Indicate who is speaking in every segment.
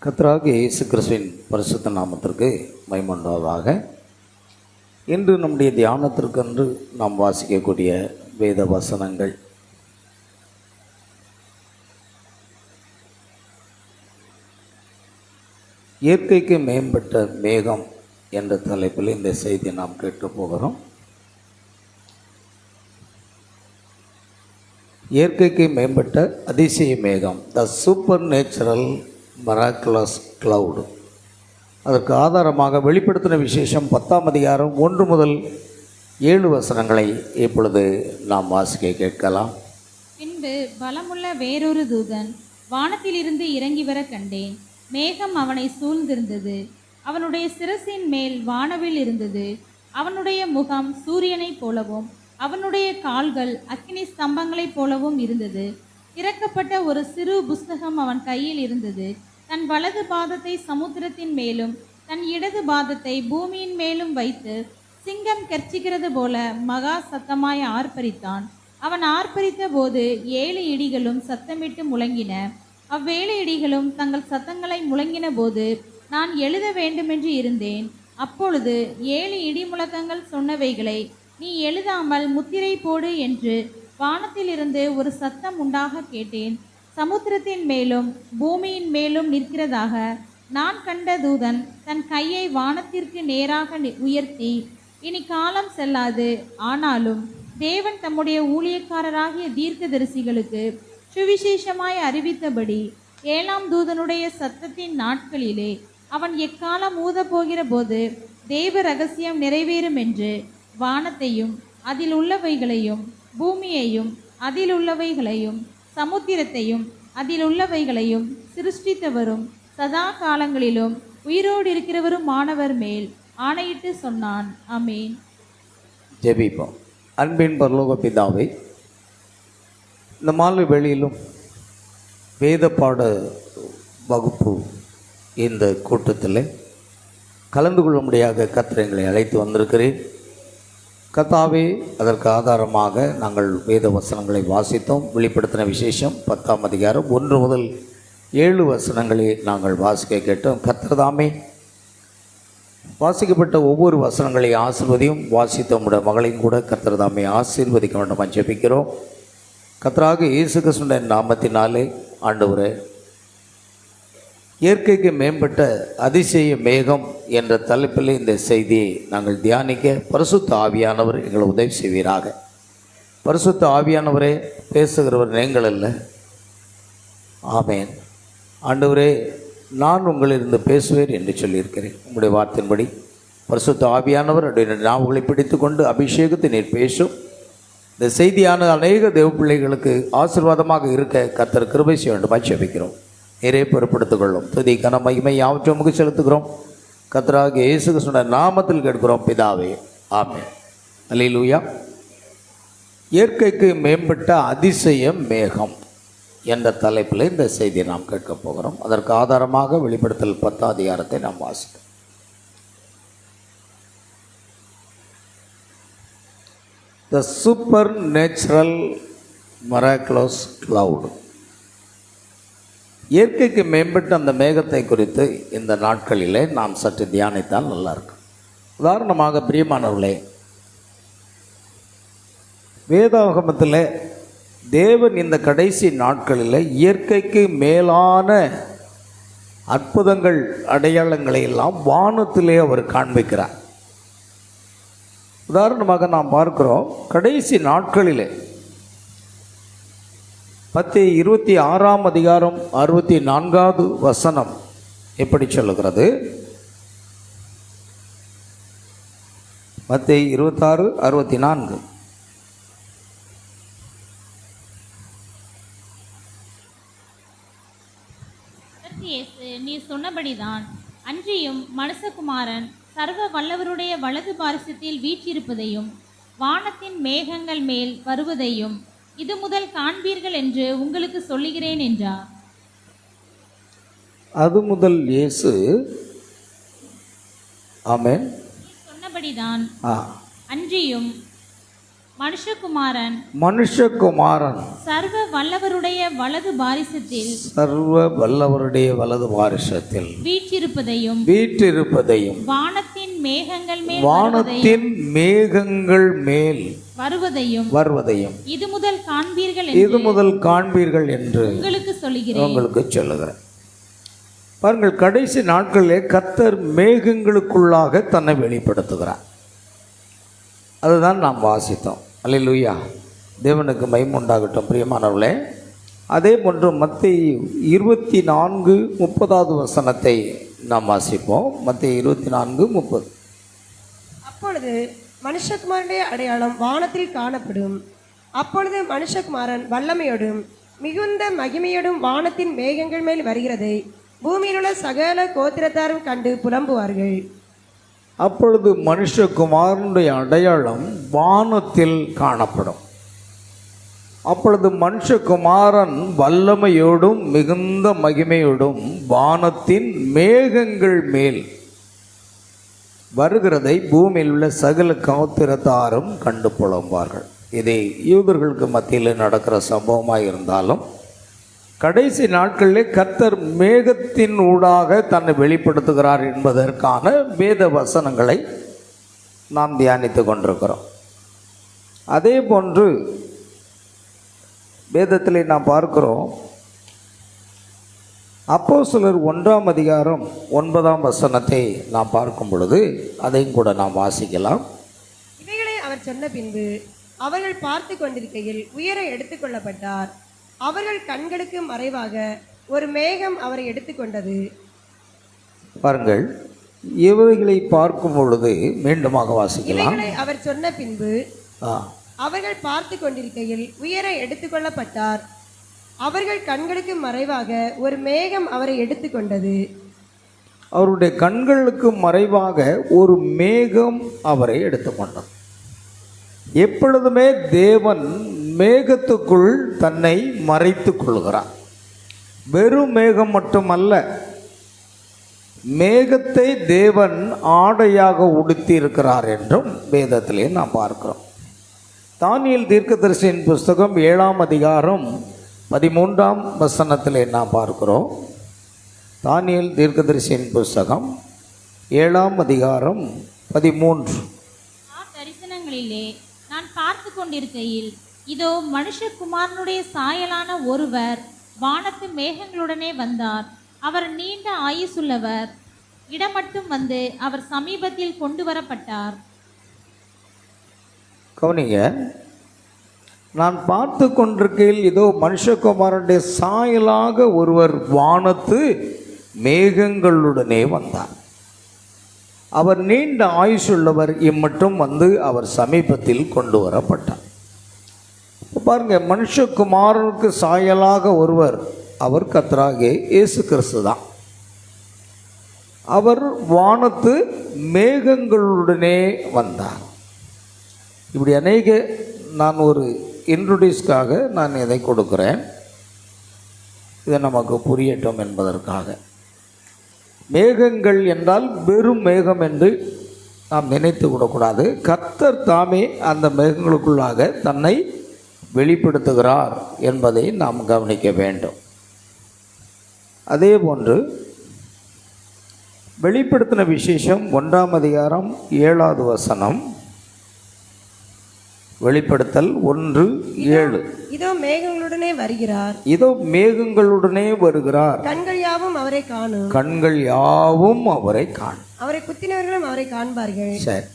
Speaker 1: கர்த்தராகிய இயேசு கிறிஸ்துவின் பரிசுத்த நாமத்திற்கு மகிமை உண்டாவதாக. இன்று நம்முடைய தியானத்திற்கென்று நாம் வாசிக்கக்கூடிய வேத வசனங்கள் இயற்கைக்கு மேம்பட்ட மேகம் என்ற தலைப்பில் இந்த செய்தியை நாம் கேட்டு போகிறோம். இயற்கைக்கு மேம்பட்ட அதிசய மேகம், த சூப்பர் நேச்சுரல் மராக்குலஸ் கிளவுடு. அதற்கு ஆதாரமாக வெளிப்படுத்தின விசேஷம் 10ஆம் அதிகாரம் 1 முதல் 7 வசனங்களை இப்பொழுது நாம் வாசிக்க கேட்கலாம்.
Speaker 2: பின்பு பலமுள்ள வேறொரு தூதன் வானத்திலிருந்து இறங்கி வர கண்டேன். மேகம் அவனை சூழ்ந்திருந்தது. அவனுடைய சிரசின் மேல் வானவில் இருந்தது. அவனுடைய முகம் சூரியனைப் போலவும் அவனுடைய கால்கள் அக்கினி ஸ்தம்பங்களைப் போலவும் இருந்தது. திறக்கப்பட்ட ஒரு சிறு புஸ்தகம் அவன் கையில் இருந்தது. தன் வலது பாதத்தை சமுத்திரத்தின் மேலும் தன் இடது பாதத்தை பூமியின் மேலும் வைத்து சிங்கம் கர்ச்சிக்கிறது போல மகா சத்தமாய் ஆர்ப்பரித்தான். அவன் ஆர்ப்பரித்த போது 7 இடிகளும் சத்தமிட்டு முழங்கின. அவ்வேழு இடிகளும் தங்கள் சத்தங்களை முழங்கின போது நான் எழுத வேண்டுமென்று இருந்தேன். அப்பொழுது 7 இடி முழக்கங்கள் சொன்னவைகளை நீ எழுதாமல் முத்திரை போடு என்று வானத்திலிருந்து ஒரு சத்தம் உண்டாக கேட்டேன். சமுத்திரத்தின் மேலும் பூமியின் மேலும் நிற்கிறதாக நான் கண்ட தூதன் தன் கையை வானத்திற்கு நேராக உயர்த்தி, இனி காலம் செல்லாது, ஆனாலும் தேவன் தம்முடைய ஊழியக்காரராகிய தீர்க்கதரிசிகளுக்கு சுவிசேஷமாய் அறிவித்தபடி 7ஆம் தூதனுடைய சத்தத்தின் நாட்களிலே அவன் எக்காலம் ஊத போகிற போது தேவ ரகசியம் நிறைவேறும் என்று வானத்தையும் அதில் உள்ளவைகளையும் பூமியையும் அதில் உள்ளவைகளையும் சமுத்திரத்தையும் அதில் உள்ளவைகளையும் சிருஷ்டித்தவரும் சதா காலங்களிலும் உயிரோடு இருக்கிறவரும் மாணவர் மேல் ஆணையிட்டு சொன்னான். ஆமேன்.
Speaker 1: ஜெபிப்போம். அன்பின் பரலோக பிதாவே, இந்த மாலை வேளையிலும் வேத பாட வகுப்பு இந்த கூட்டத்தில் கலந்து கொள்ளும்படியாக கர்த்தர் எங்களை அழைத்து வந்திருக்கிறேன். கர்த்தாவே, அதற்கு ஆதாரமாக நாங்கள் வேத வசனங்களை வாசித்தோம். வெளிப்படுத்தின விசேஷம் 10ஆம் அதிகாரம் 1 முதல் 7 வசனங்களை நாங்கள் வாசிக்க கேட்டோம். கர்த்தர் தாமே வாசிக்கப்பட்ட ஒவ்வொரு வசனங்களை ஆசீர்வதியும். வாசித்த உடைய மகளையும் கூட கர்த்தர் தாமே ஆசீர்வதிக்க வேண்டும் ஜெபிக்கிறோம். கர்த்தராகிய இயேசு கிறிஸ்துவின் நாமத்தினாலே ஆண்டவரே, இயற்கைக்கு மேம்பட்ட அதிசய மேகம் என்ற தலைப்பில் இந்த செய்தியை நாங்கள் தியானிக்க பரிசுத்த ஆவியானவர் எங்களை உதவி செய்வீராக. பரிசுத்த ஆவியானவரே, பேசுகிறவர் நீங்கள் அல்ல. ஆமேன். ஆண்டவரே, நான் உங்களிலிருந்து பேசுவேன் என்று சொல்லியிருக்கிறேன். உங்களுடைய வார்த்தையின்படி பரிசுத்த ஆவியானவர் என்னுடைய நாவுகளை பிடித்து கொண்டு அபிஷேகத்தை நீர் பேசும். இந்த செய்தியான அநேக தேவ பிள்ளைகளுக்கு ஆசீர்வாதமாக இருக்க கர்த்தர் கிருபை செய்ய வேண்டுமாய் ஜெபிக்கிறோம். நீரே பொறுப்படுத்திக் கொள்ளும். துதி கன மகிமை யாவற்றையும் உமக்கு செலுத்துகிறோம். கர்த்தராகிய இயேசு கிறிஸ்துவின் நாமத்தில் கேட்கிறோம் பிதாவே. ஆமென். அல்லேலூயா. இயற்கைக்கு மேம்பட்ட அதிசய மேகம் என்ற தலைப்பில் இந்த செய்தியை நாம் கேட்க போகிறோம். அதற்கு ஆதாரமாக வெளிப்படுத்தல் 10ஆம் அதிகாரத்தை நாம் வாசிக்கிறோம். The super natural miraculous cloud. இயற்கைக்கு மேம்பட்ட அந்த மேகத்தை குறித்து இந்த நாட்களிலே நாம் சற்று தியானித்தால் நல்லாயிருக்கும். உதாரணமாக பிரியமானவர்களே, வேதாகமத்தில் தேவன் இந்த கடைசி நாட்களில் இயற்கைக்கு மேலான அற்புதங்கள் அடையாளங்களை எல்லாம் வானத்திலே அவர் காண்பிக்கிறார். உதாரணமாக நாம் பார்க்கிறோம், கடைசி நாட்களிலே 26ஆம் அதிகாரம் 64வது வசனம் எப்படி சொல்லுகிறது? 26:64.
Speaker 2: நீ சொன்னபடிதான், அன்றியும் மனுஷகுமாரன் சர்வ வல்லவருடைய வலது பாரிசத்தில் வீற்றிருப்பதையும் வானத்தின் மேகங்கள் மேல் வருவதையும் இது முதல் காண்பீர்கள் என்று உங்களுக்கு சொல்லுகிறேன் என்றார்.
Speaker 1: அது முதல் இயேசு ஆமென்
Speaker 2: சொன்னபடிதான், அன்றியும்
Speaker 1: மனுஷகுமாரன்
Speaker 2: சர்வ வல்லவருடைய வலது பாரிசத்தில் வீற்றிருப்பதையும் வானத்தின் மேகங்கள் மேல் வருவதையும் இது முதல் காண்பீர்கள் என்று உங்களுக்கு சொல்லுகிறேன்.
Speaker 1: பாருங்கள், கடைசி நாட்களிலே கர்த்தர் மேகங்களுக்குள்ளாக தன்னை வெளிப்படுத்துகிறார். அதுதான் நாம் வாசித்தோம். அல்லேலூயா, தேவனுக்கு மகிமை உண்டாகட்டும். பிரியமானவர்களே, அதே போன்று மத்தேயு 24:30 நாம் வாசிப்போம். மத்தேயு 24:30.
Speaker 3: அப்பொழுது மனுஷகுமாரனுடைய அடையாளம் வானத்தில் காணப்படும். அப்பொழுது மனுஷகுமாரன் வல்லமையோடும் மிகுந்த மகிமையோடும் வானத்தின் மேகங்கள் மேல் வருகிறதை பூமியில் உள்ள சகல கோத்திரத்தாரும் கண்டு புலம்புவார்கள்.
Speaker 1: அப்பொழுது மனுஷகுமாரனுடைய அடையாளம் வானத்தில் காணப்படும். அப்பொழுது மனுஷகுமாரன் வல்லமையோடும் மிகுந்த மகிமையோடும் வானத்தின் மேகங்கள் மேல் வருகிறதை பூமியில் உள்ள சகல கோத்திரத்தாரும் கண்டு புலம்புவார்கள். இது யூதர்களுக்கு மத்தியில் நடக்கிற சம்பவமாக இருந்தாலும் கடைசி நாட்களிலே கர்த்தர் மேகத்தின் ஊடாக தன்னை வெளிப்படுத்துகிறார் என்பதற்கான வேத வசனங்களை நாம் தியானித்து கொண்டிருக்கிறோம். அதே போன்று வேதத்திலே நாம் பார்க்கிறோம். அப்போஸ்தலர் 1:9 நாம் பார்க்கும் பொழுது அதையும் கூட நாம் வாசிக்கலாம்.
Speaker 3: இவைகளை அவர் சொன்ன பின்பு அவர்கள் பார்த்து கொண்டிருக்கையில் உயர எடுத்துக்கொள்ளப்பட்டார். அவர்கள் கண்களுக்கு மறைவாக ஒரு மேகம் அவரை எடுத்துக்கொண்டது.
Speaker 1: பாருங்கள், இவைகளை பார்க்கும் பொழுது மீண்டுமாக வாசிக்கலாம்.
Speaker 3: இவைகளை அவர் சொன்ன பின்பு அவர்கள் பார்த்து கொண்டிருக்கையில் உயர எடுத்துக்கொள்ளப்பட்டார். அவர்கள் கண்களுக்கு மறைவாக ஒரு மேகம் அவரை எடுத்துக்கொண்டது.
Speaker 1: அவருடைய கண்களுக்கு மறைவாக ஒரு மேகம் அவரை எடுத்துக்கொண்டது. எப்பொழுதுமே தேவன் மேகத்துக்குள் தன்னை மறைத்து கொள்கிறார். வெறும் மேகம் மட்டுமல்ல, மேகத்தை தேவன் ஆடையாக உடுத்தி இருக்கிறார் என்றும் வேதத்திலே நாம் பார்க்கிறோம். தானியேல் தீர்க்கதரிசியின் புஸ்தகம் 7:13 நாம் பார்க்கிறோம். தானியேல் தீர்க்கதரிசியின் புஸ்தகம் 7:13.
Speaker 2: தரிசனங்களிலே நான் பார்த்து கொண்டிருக்கையில் இதோ மனுஷகுமாரனுடைய சாயலான ஒருவர் வானத்து மேகங்களுடனே வந்தார். அவர் நீண்ட ஆயுசுள்ளவர். இடமட்டும் வந்து அவர் சமீபத்தில் கொண்டு வரப்பட்டார்.
Speaker 1: கவனிங்க, நான் பார்த்து கொண்டிருக்கையில் இதோ மனுஷகுமாரனுடைய சாயலாக ஒருவர் வானத்து மேகங்களுடனே வந்தார். அவர் நீண்ட ஆயுசுள்ளவர். இம்மட்டும் வந்து அவர் சமீபத்தில் கொண்டு வரப்பட்டார். பாருங்க, மனுஷகுமாரனுக்கு சாயலாக ஒருவர், அவர் கர்த்தராகிய இயேசு கிறிஸ்து தான். அவர் வானத்து மேகங்களுடனே வந்தார். இப்படி அநேக நான் ஒரு இன்ட்ரோடியூஸ்க்காக நான் இதை கொடுக்குறேன். இதை நமக்கு புரியட்டும் என்பதற்காக. மேகங்கள் என்றால் வெறும் மேகம் என்று நாம் நினைத்து விடக்கூடாது. கர்த்தர் தாமே அந்த மேகங்களுக்குள்ளாக தன்னை வெளிப்படுத்துகிறார் என்பதை நாம் கவனிக்க வேண்டும். அதே போன்று வெளிப்படுத்தின விசேஷம் 1:7 வெளிப்படுத்தல் 1:7.
Speaker 3: இதோ மேகங்களுடனே வருகிறார்.
Speaker 1: இதோ மேகங்களுடனே வருகிறார்.
Speaker 3: கண்கள் யாவும் அவரை காணும்.
Speaker 1: கண்கள் யாவும் அவரை காணும்.
Speaker 3: அவரை குத்தினவர்களும் அவரை காண்பார்கள்.
Speaker 1: சரி,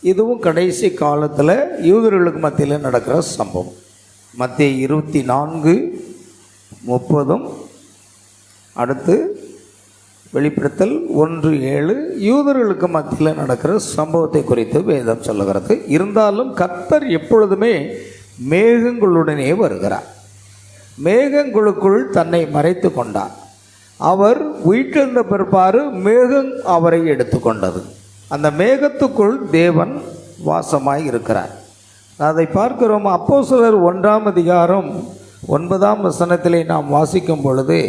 Speaker 1: இதுவும் கடைசி காலத்தில் யூதர்களுக்கு மத்தியில் நடக்கிற சம்பவம். மத்தேயு 24:30. அடுத்து வெளிப்படுத்தல் 1:7 யூதர்களுக்கு மத்தியில் நடக்கிற சம்பவத்தை குறித்து வேதம் சொல்லுகிறது. இருந்தாலும் கர்த்தர் எப்பொழுதுமே மேகங்களுடனே வருகிறார். மேகங்களுக்குள் தன்னை மறைத்து கொண்டார். அவர் உயிர்த்தெழுந்த பிற்பாடு மேகம் அவரை எடுத்துக்கொண்டது. அந்த மேகத்துக்குள் தேவன் வாசமாய் இருக்கிறார். அதை பார்க்கிறோம். அப்போஸ்தலர் 1:9 நாம் வாசிக்கும் பொழுது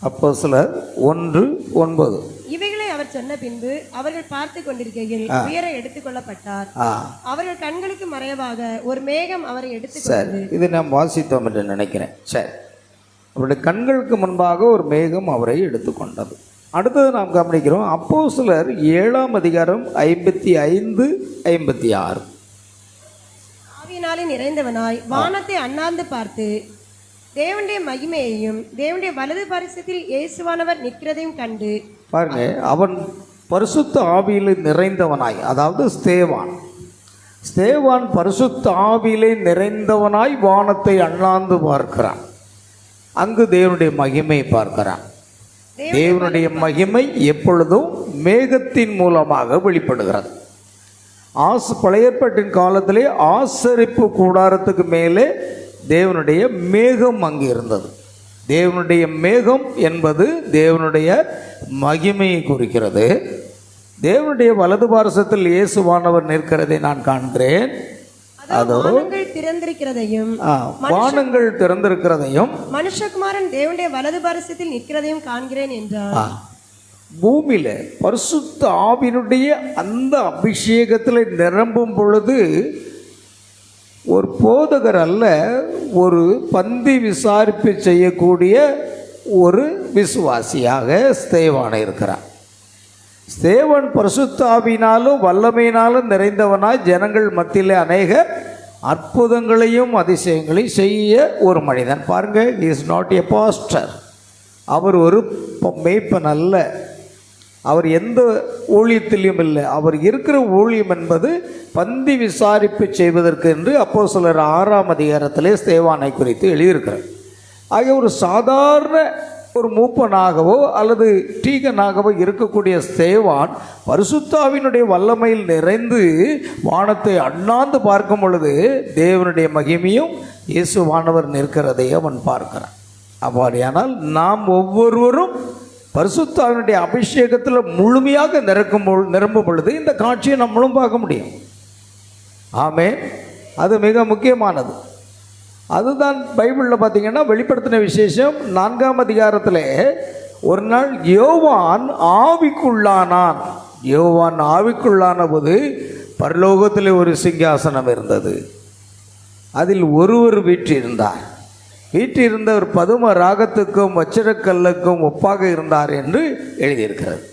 Speaker 1: அப்போஸ்தலர் 1:9.
Speaker 3: இவைகளை அவர் அவர் சொன்ன பின்பு அவர்கள் பார்த்து கொண்டிருக்கையில் உயர எடுத்துக்கொள்ளப்பட்டார். அவர்கள் கண்களுக்கு மறைவாக ஒரு மேகம் அவரை எடுத்துக்கொண்டது.
Speaker 1: இது நாம் வாசித்தோம் என்று நினைக்கிறேன். சரி, அவருடைய கண்களுக்கு முன்பாக ஒரு மேகம் அவரை எடுத்துக்கொண்டது. அடுத்தது நாம் கவனிக்கிறோம் அப்போஸ்தலர் 7ஆம் அதிகாரம் 55, 56.
Speaker 3: ஆவியினாலே நிறைந்தவனாய் வானத்தை அண்ணாந்து பார்த்து தேவனுடைய மகிமையையும் தேவனுடைய வலது பரிசத்தில் இயேசுவானவர் நிற்கிறதையும் கண்டு.
Speaker 1: பாருங்க, அவன் பரிசுத்த ஆவியிலே நிறைந்தவனாய், அதாவது ஸ்தேவான் பரிசுத்த ஆவியிலே நிறைந்தவனாய் வானத்தை அண்ணாந்து பார்க்கிறான். அங்கு தேவனுடைய மகிமை பார்க்கிறான். தேவனுடைய மகிமை எப்பொழுதும் மேகத்தின் மூலமாக வெளிப்படுகிறது. பழைய ஏற்பாட்டின் காலத்திலே ஆசரிப்பு கூடாரத்துக்கு மேலே தேவனுடைய மேகம் அங்கு இருந்தது. தேவனுடைய மேகம் என்பது தேவனுடைய மகிமையை குறிக்கிறது. தேவனுடைய வலது பாரசத்தில் இயேசுவானவர் நிற்கிறதை நான் காண்கிறேன். அதோ வானங்கள் திறந்திருக்கிறதையும்
Speaker 3: மனுஷகுமாரன் தேவனுடைய வலது பாரசத்தில் நிற்கிறதையும் காண்கிறேன் என்றார்.
Speaker 1: பூமியில பரிசுத்த ஆவியினுடைய அந்த அபிஷேகத்தில் நிரம்பும் பொழுது ஒரு போதகர் அல்ல, ஒரு பந்தி விசாரிப்பு செய்யக்கூடிய ஒரு விசுவாசியாக ஸ்தேவான் இருக்கிறான். ஸ்தேவான் பரிசுத்த ஆவியினாலும் வல்லமையினாலும் நிறைந்தவனாய் ஜனங்கள் மத்தியிலே அநேக அற்புதங்களையும் அதிசயங்களையும் செய்ய ஒரு மனிதன். பாருங்க, he is not a pastor. அவர் ஒரு மேய்ப்பன் அல்ல, அவர் எந்த ஊழியத்திலையும் இல்லை. அவர் இருக்கிற ஊழியம் என்பது பந்தி விசாரிப்பு செய்வதற்கு என்று அப்போஸ்தலர் 6ஆம் அதிகாரத்திலே ஸ்தேவானை குறித்து எழுதியிருக்கிறார். ஆகிய ஒரு சாதாரண ஒரு மூப்பனாகவோ அல்லது டீகனாகவோ இருக்கக்கூடிய ஸ்தேவான் பரிசுத்தாவினுடைய வல்லமையில் நிறைந்து வானத்தை அண்ணாந்து பார்க்கும் பொழுது தேவனுடைய மகிமையும் இயேசுவானவர் நிற்கிறதை அவன் பார்க்கிறான். அப்படியானால் நாம் ஒவ்வொருவரும் பரிசுத்தாவினுடைய அபிஷேகத்தில் முழுமையாக நிரம்பும் பொழுது இந்த காட்சியை நம்மளும் பார்க்க முடியும். ஆமென். அது மிக முக்கியமானது. அதுதான் பைபிளில் பார்த்தீங்கன்னா வெளிப்படுத்தின விசேஷம் 4ஆம் அதிகாரத்தில் ஒரு நாள் யோவான் ஆவிக்குள்ளான போது பரலோகத்தில் ஒரு சிங்காசனம் இருந்தது. அதில் ஒருவர் வீற்றிருந்த ஒரு பதும ராகத்துக்கும் வச்சிரக்கல்லுக்கும் ஒப்பாக இருந்தார் என்று எழுதியிருக்கிறது.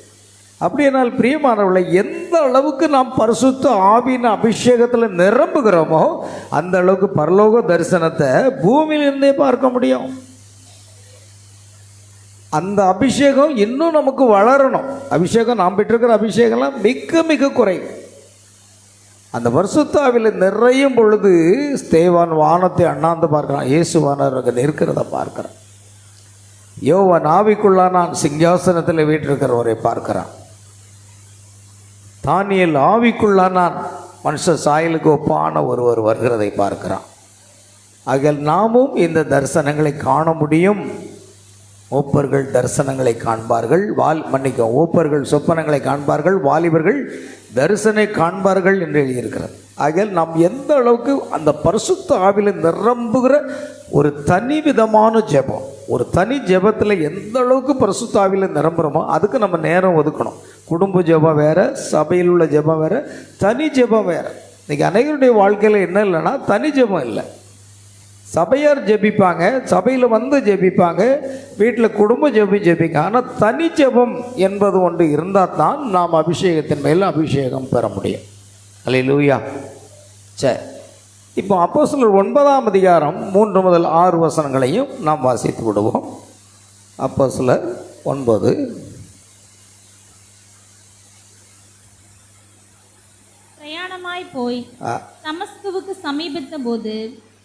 Speaker 1: அப்படியானால் பிரியமானவர்களை, எந்த அளவுக்கு நாம் பரிசுத்த ஆவியின் அபிஷேகத்தில் நிரம்புகிறோமோ அந்த அளவுக்கு பரலோக தரிசனத்தை பூமியிலிருந்தே பார்க்க முடியும். அந்த அபிஷேகம் இன்னும் நமக்கு வளரணும். அபிஷேகம் நாம் பெற்றிருக்கிற அபிஷேகம்லாம் மிக மிக குறைவு. அந்த பரிசுத்த ஆவியில் நிறையும் பொழுது ஸ்தேவான் வானத்தை அண்ணாந்து பார்க்கிறான். இயேசுவானவர் நிற்கிறத பார்க்கிறான். யோவான் ஆவிக்குள்ளானான் சிங்காசனத்தில் வீற்றிருக்கிறவரை பார்க்கிறான். தானியேல் ஆவிக்குள்ளானான் மனுஷ சாயலுக்கு ஒப்பான ஒருவர் வருகிறதை பார்க்கிறான். ஆகையால் நாமும் இந்த தரிசனங்களை காண முடியும். மூப்பர்கள் தரிசனங்களை காண்பார்கள், மூப்பர்கள் சொப்பனங்களை காண்பார்கள், வாலிபர்கள் தரிசனை காண்பார்கள் என்று எழுதியிருக்கிறது. ஆகையால் நாம் எந்த அளவுக்கு அந்த பரிசுத்த ஆவியில் நிரம்புகிற ஒரு தனி விதமான ஜெபம், ஒரு தனி ஜெபத்தில் எந்த அளவுக்கு பரிசுத்த ஆவியில் நிரம்புகிறோமோ அதுக்கு நம்ம நேரம் ஒதுக்கணும். குடும்ப ஜெபம் வேறு, சபையில் உள்ள ஜெபம் வேறு, தனி ஜெபம் வேறு. இன்றைக்கி அனைவருடைய வாழ்க்கையில் என்ன இல்லைன்னா தனி ஜெபம் இல்லை. சபையார் ஜெபிப்பாங்க, சபையில் வந்து ஜெபிப்பாங்க, வீட்டில் குடும்ப ஜெபிங்க. ஆனால் தனி ஜெபம் என்பது ஒன்று இருந்தால் தான் நாம் அபிஷேகத்தின் மேல் அபிஷேகம் பெற முடியும். அல்லேலூயா. சரி, இப்போ அப்போஸ்தலர் 9ஆம் அதிகாரம் 3 முதல் 6 வசனங்களையும் நாம் வாசித்து விடுவோம். அப்போஸ்தலர் 9.
Speaker 2: பிரயாணமாய் போய் தமஸ்குவுக்கு சமீபித்த போது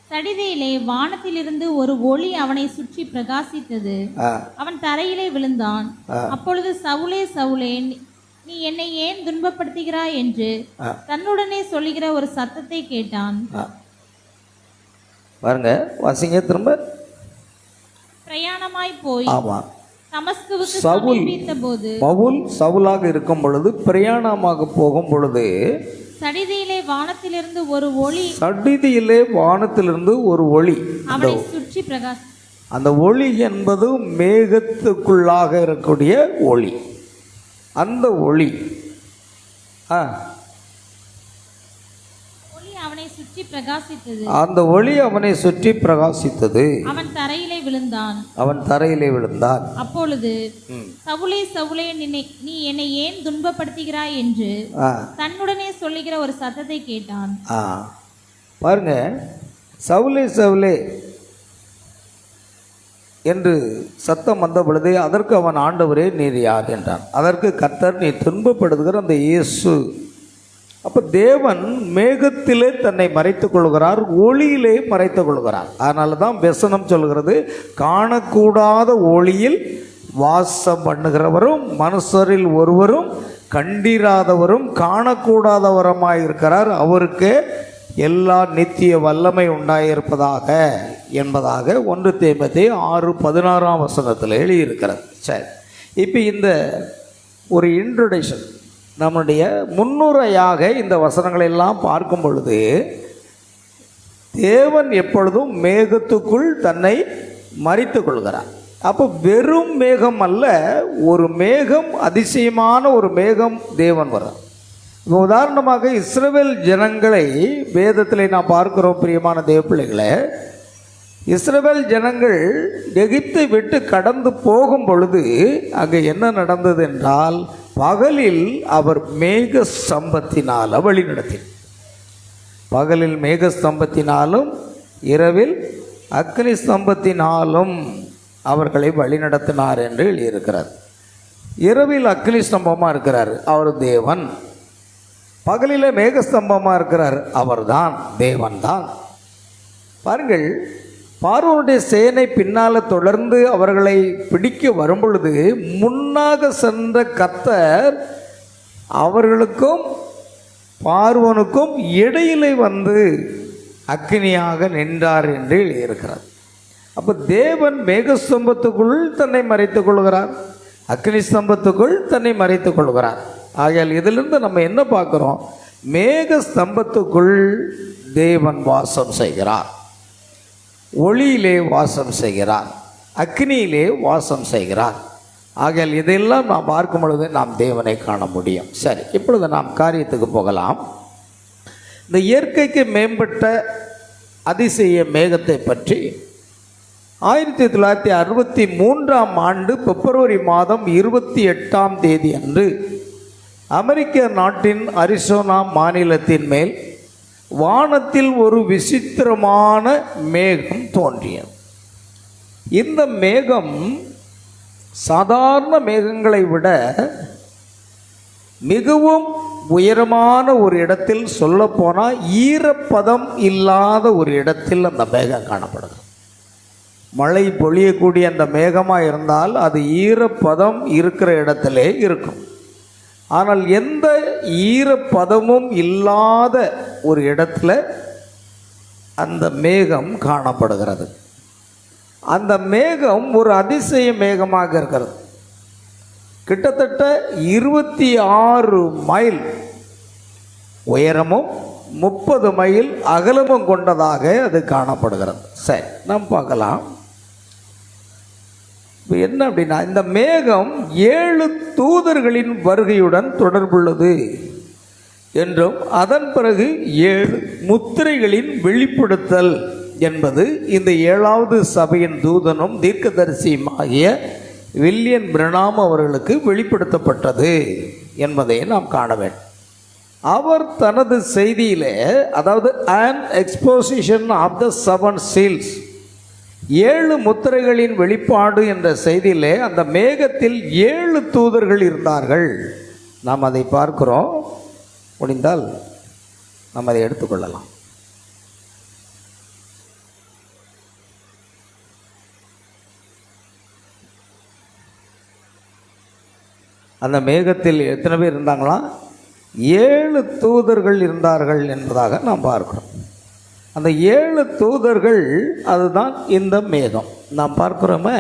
Speaker 2: சடிதியிலே வானத்திலிருந்து ஒரு ஒளி அவனை சுற்றி பிரகாசித்தது. அவன் தரையிலே விழுந்தான். அப்பொழுது சவுலே சவுலே, நீ என்னை ஏன் துன்பப்படுத்துகிறாய் என்று தன்னுடனே சொல்லுகிற ஒரு சத்தத்தை கேட்டான்.
Speaker 1: பாருங்க, வாசிங்க திரும்ப.
Speaker 2: பிரயாணமாய் போய் தமஸ்குவுக்கு சமீபித்த போது, பவுல்
Speaker 1: சவுலாக இருக்கும் பொழுது பிரயாணமாக போகும் பொழுது
Speaker 2: சடிதியிலே வானத்திலிருந்து ஒரு ஒளி அவனை சுற்றி பிரகாசி.
Speaker 1: அந்த ஒளி என்பது மேகத்துக்குள்ளாக இருக்கக்கூடிய ஒளி. அந்த ஒளி
Speaker 2: ஒளி அவனை சுற்றி பிரகாசித்தது.
Speaker 1: அந்த ஒளி அவனை சுற்றி பிரகாசித்தது.
Speaker 2: அவன் தரையிலே விழுந்தான். அப்பொழுது சவுலே சவுலே நீ என்னை ஏன் துன்பப்படுத்துகிறாய் என்று தன்னுடனே சொல்லுகிற ஒரு சத்தத்தை கேட்டான்.
Speaker 1: பாருங்க, சவுலே சவுலே என்று சத்தம் வந்த பொழுது அதற்கு அவன், ஆண்டவரே நீர் யார் என்றான். அதற்கு கர்த்தர், நீ துன்பப்படுத்துகிற அந்த இயேசு. அப்போ தேவன் மேகத்திலே தன்னை மறைத்துக் கொள்கிறார், ஒளியிலே மறைத்துக் கொள்கிறார். அதனால தான் வசனம் சொல்கிறது, காணக்கூடாத ஒளியில் வாசம் பண்ணுகிறவரும் மனுஷரில் ஒருவரும் கண்டிராதவரும் காணக்கூடாதவருமாய் இருக்கிறார், அவருக்கு எல்லா நித்திய வல்லமை உண்டாயிருப்பதாக என்பதாக 1 தீமோத்தேயு 6:16 எழுதியிருக்கிறது. சரி, இப்போ இந்த ஒரு இன்ட்ரொடக்ஷன், நம்முடைய முன்னுரையாக இந்த வசனங்களை எல்லாம் பார்க்கும் பொழுது, தேவன் எப்பொழுதும் மேகத்துக்குள் தன்னை மறைத்து கொள்கிறார். அப்போ வெறும் மேகம் அல்ல, ஒரு மேகம், அதிசயமான ஒரு மேகம் தேவன் வர்றார். இப்போ உதாரணமாக இஸ்ரவேல் ஜனங்களை வேதத்தில் நாம் பார்க்கிறோம். பிரியமான தேவ பிள்ளைகளே, இஸ்ரவேல் ஜனங்கள் எகிப்தை விட்டு கடந்து போகும் பொழுது அங்கே என்ன நடந்தது என்றால், பகலில் அவர் மேக ஸ்தம்பத்தினால் வழி நடத்தினார். பகலில் மேக ஸ்தம்பத்தினாலும் இரவில் அக்னி ஸ்தம்பத்தினாலும் அவர்களை வழி நடத்தினார் என்று எழுதியிருக்கிறார். இரவில் அக்னி ஸ்தம்பமாக இருக்கிறார், அவர் தேவன். பகலில் மேகஸ்தம்பமாக இருக்கிறார், அவர்தான் தேவன்தான். பாருங்கள், பார்வோனுடைய சேனை பின்னால் தொடர்ந்து அவர்களை பிடிக்க வரும்பொழுது முன்னாக சென்ற கர்த்தர் அவர்களுக்கும் பார்வோனுக்கும் இடையிலே வந்து அக்கினியாக நின்றார் என்று எழுதியிருக்கிறார். அப்போ தேவன் மேகஸ்தம்பத்துக்குள் தன்னை மறைத்துக் கொள்கிறார், அக்னி ஸ்தம்பத்துக்குள் தன்னை மறைத்துக் கொள்கிறார். ஆகையால் இதிலிருந்து நம்ம என்ன பார்க்குறோம்? மேக ஸ்தம்பத்துக்குள் தேவன் வாசம் செய்கிறார், ஒளியிலே வாசம் செய்கிறார், அக்னியிலே வாசம் செய்கிறார். ஆகையால் இதையெல்லாம் நாம் பார்க்கும் பொழுது நாம் தேவனை காண முடியும். சரி, இப்பொழுது நாம் காரியத்துக்கு போகலாம். இந்த இயற்கைக்கு மேம்பட்ட அதிசய மேகத்தை பற்றி 1963 பிப்ரவரி மாதம் 28 அன்று அமெரிக்க நாட்டின் அரிசோனா மாநிலத்தின் மேல் வானத்தில் ஒரு விசித்திரமான மேகம் தோன்றியது. இந்த மேகம் சாதாரண மேகங்களை விட மிகவும் உயரமான ஒரு இடத்தில், சொல்லப்போனால் ஈரப்பதம் இல்லாத ஒரு இடத்தில் அந்த மேகம் காணப்படுது. மழை பொழியக்கூடிய அந்த மேகமாக இருந்தால் அது ஈரப்பதம் இருக்கிற இடத்திலே இருக்கும். ஆனால் எந்த ஈரப்பதமும் இல்லாத ஒரு இடத்துல அந்த மேகம் காணப்படுகிறது. அந்த மேகம் ஒரு அதிசய மேகமாக இருக்கிறது. கிட்டத்தட்ட 26 மைல் உயரமும் 30 மைல் அகலமும் கொண்டதாக அது காணப்படுகிறது. சரி, நாம் பார்க்கலாம். இப்போ என்ன அப்படின்னா, இந்த மேகம் 7 தூதர்களின் வருகையுடன் தொடர்புள்ளது என்றும் அதன் பிறகு 7 முத்திரைகளின் வெளிப்படுத்தல் என்பது இந்த 7வது சபையின் தூதனும் தீர்க்கதரிசியுமாகிய வில்லியம் பிரணாம் அவர்களுக்கு வெளிப்படுத்தப்பட்டது என்பதை நாம் காண வேண்டும். அவர் தனது செய்தியிலே, அதாவது an exposition of the 7 seals, 7 முத்திரைகளின் வெளிப்பாடு என்ற செய்தியிலே அந்த மேகத்தில் 7 தூதர்கள் இருந்தார்கள். நாம் அதை பார்க்கிறோம். முடிந்தால் நாம் அதை எடுத்துக்கொள்ளலாம். அந்த மேகத்தில் எத்தனை பேர் இருந்தாங்களாம்? 7 தூதர்கள் இருந்தார்கள் என்பதாக நாம் பார்க்கிறோம். அந்த 7 தூதர்கள் அதுதான் இந்த மேகம். நாம் பார்க்கிறோமே,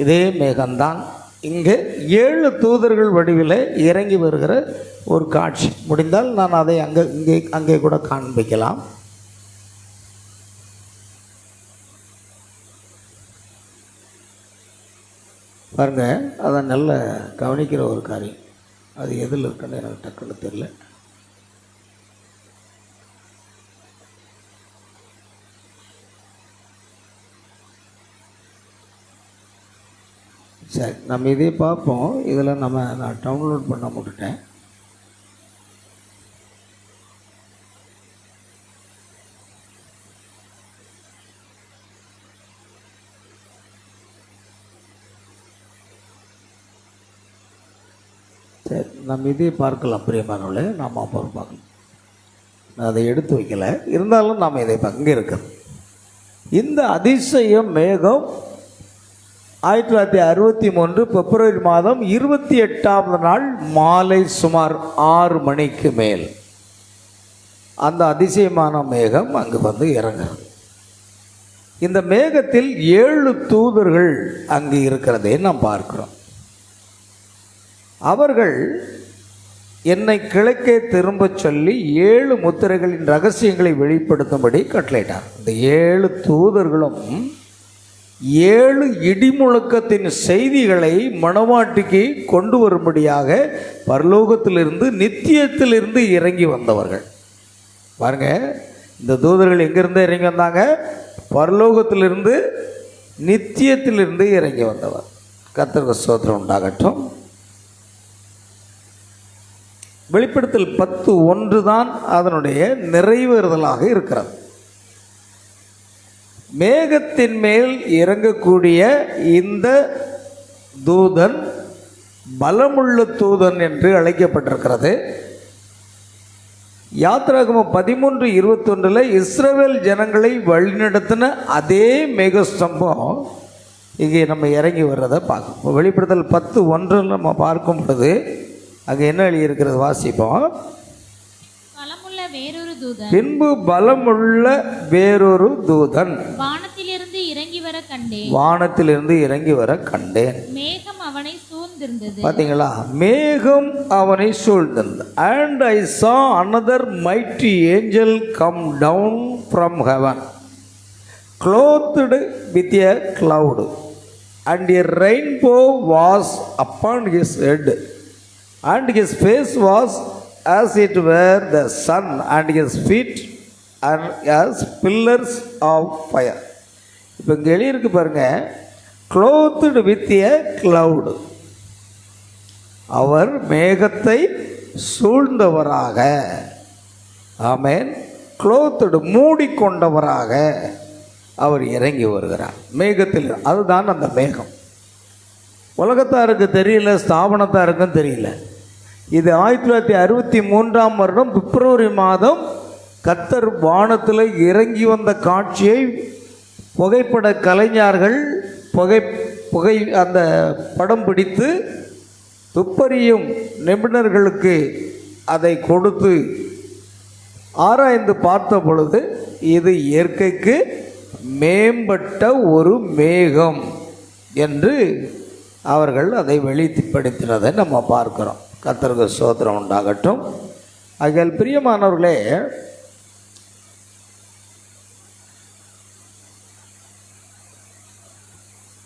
Speaker 1: இதே மேகம்தான் இங்கே 7 தூதர்கள் வடிவில் இறங்கி வருகிற ஒரு காட்சி. முடிந்தால் நான் அதை அங்கே கூட காண்பிக்கலாம். பாருங்க, அதை நல்ல கவனிக்கிற ஒரு காரியம். அது எதில் இருக்குன்னு எனக்கு டக்குன்னு தெரியல. சரி, நம்ம இதே பார்ப்போம். இதில் நான் டவுன்லோட் பண்ண விட்டுட்டேன். சரி, நம்ம இதே பார்க்கலாம். பிரியமானவர்களே, நாம் அப்புறம் பார்க்கலாம். நான் அதை எடுத்து வைக்கல, இருந்தாலும் நாம் இதை இங்கே இருக்கிறோம். இந்த அதிசய மேகம் 1963 பிப்ரவரி மாதம் 28ஆம் நாள் மாலை சுமார் 6 மணிக்கு மேல் அந்த அதிசயமான மேகம் அங்கு வந்து இறங்குறது. இந்த மேகத்தில் 7 தூதர்கள் அங்கு இருக்கிறதை நாம் பார்க்கிறோம். அவர்கள் என்னை கிழக்கே திரும்ப சொல்லி 7 முத்திரைகளின் ரகசியங்களை வெளிப்படுத்தும்படி கட்டளையிட்டார். இந்த 7 தூதர்களும் 7 இடிமுழக்கத்தின் செய்திகளை மணவாட்டிக்கு கொண்டு வரும்படியாக பரலோகத்திலிருந்து நித்தியத்திலிருந்து இறங்கி வந்தவர்கள். பாருங்க, இந்த தூதர்கள் எங்கிருந்து இறங்கி வந்தாங்க? பரலோகத்திலிருந்து நித்தியத்திலிருந்து இறங்கி வந்தவர். கர்த்தருக்கு ஸ்தோத்திரம் உண்டாகட்டும். வெளிப்படுத்தல் 10:1 தான் அதனுடைய நிறைவேறுதலாக இருக்கிறது. மேகத்தின் மேல் இறங்கக்கூடிய இந்த தூதன் பலமுள்ள தூதன் என்று அழைக்கப்பட்டிருக்கிறது. யாத்திராகமம் 13:21 இஸ்ரவேல் ஜனங்களை வழிநடத்தின அதே மேகஸ்தம்பம் இங்கே நம்ம இறங்கி வர்றதை பார்க்கணும். வெளிப்படுத்தல் 10:1 நம்ம பார்க்கும் பொழுது அங்கே என்ன எழுதியிருக்கிறது வாசிப்போம்.
Speaker 2: வேறொரு தூதன்
Speaker 1: பின்பு பலமுள்ள வேறொரு தூதன்
Speaker 2: வானத்திலிருந்து இறங்கி வர கண்டேன்.
Speaker 1: வானத்திலிருந்து இறங்கி வர கண்டேன்.
Speaker 2: மேகம் அவனை சூழ்ந்திருந்தது.
Speaker 1: பாத்தீங்களா? மேகம் அவனை சூழ்ந்திருந்தது. And I saw another mighty angel come down from heaven, clothed with a cloud, and a rainbow was upon his head, and his face was as it were the sun, and his feet are as pillars of fire. இப்போ இங்கே எழுதியிருக்கு பாருங்க, clothed with a cloud. அவர் மேகத்தை சூழ்ந்தவராக, ஆமென், clothed மூடிக்கொண்டவராக அவர் இறங்கி வருகிறார் மேகத்தில். அதுதான் அந்த மேகம். உலகத்தாருக்கு தெரியல, ஸ்தாபனத்தாருக்கும் தெரியல. இது 1963ஆம் வருடம் பிப்ரவரி மாதம் கர்த்தர் வானத்தில் இறங்கி வந்த காட்சியை புகைப்பட கலைஞர்கள் புகை அந்த படம் பிடித்து துப்பறியும் நிபுணர்களுக்கு அதை கொடுத்து ஆராய்ந்து பார்த்த பொழுது இது இயற்கைக்கு மேம்பட்ட ஒரு மேகம் என்று அவர்கள் அதை வெளிப்படுத்தினதை நம்ம பார்க்கிறோம். கர்த்தருக்கு ஸ்தோத்திரம் உண்டாகட்டும். ஆகையால் பிரியமானவர்களே,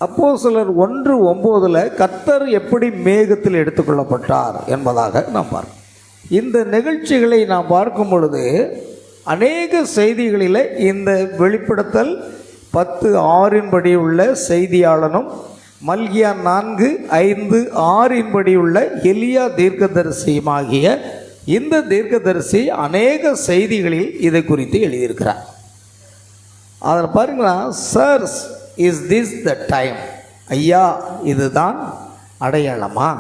Speaker 1: அப்போஸ்தலர் 1:9 கர்த்தர் எப்படி மேகத்தில் எடுத்துக்கொள்ளப்பட்டார் என்பதாக நாம் பார்க்கிறோம். இந்த நிகழ்ச்சிகளை நாம் பார்க்கும் பொழுது அநேக செய்திகளில் இந்த வெளிப்படுத்தல் 10:6 படி உள்ள செய்தியாளனும் மல்கியா 4:5-6 படி உள்ள எலியா தீர்க்கதரிசியுமாகிய இந்த தீர்க்கதரிசி அநேக செய்திகளில் இதை குறித்து எழுதியிருக்கிறார். அதில் பாருங்களா, சர்ஸ் இஸ் திஸ் த டைம், ஐயா இதுதான் அடையாளமா,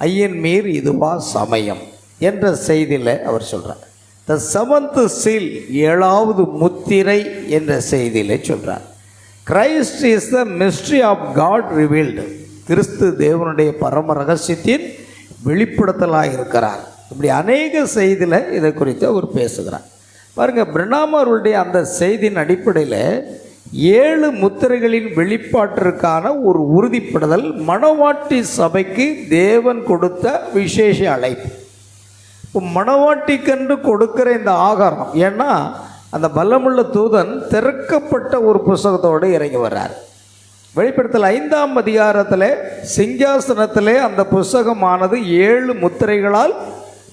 Speaker 1: ஐயன் மீர் இதுவா சமயம் என்ற செய்தியில் அவர் சொல்கிறார். த செவன்த் சீல், 7வது முத்திரை என்ற செய்தியில் சொல்கிறார். Christ is the mystery of God revealed, கிறிஸ்து தேவனுடைய பரம ரகசியத்தின் வெளிப்படுத்தலாக இருக்கிறார். இப்படி அநேக செய்தியில் இதை குறித்து அவர் பேசுகிறார். பாருங்கள், பிரணாமருடைய அந்த செய்தியின் அடிப்படையில் 7 முத்திரைகளின் வெளிப்பாட்டிற்கான ஒரு உறுதிப்படுதல் மணவாட்டி சபைக்கு தேவன் கொடுத்த விசேஷ அழைப்பு. இப்போ மணவாட்டிக்கென்று கொடுக்கிற இந்த ஆகாரம், ஏன்னா அந்த பலமுள்ள தூதன் திறக்கப்பட்ட ஒரு புஸ்தகத்தோடு இறங்கி வர்றார். வெளிப்படுத்தல் 5ஆம் அதிகாரத்தில் சிங்காசனத்திலே அந்த புஸ்தகமானது 7 முத்திரைகளால்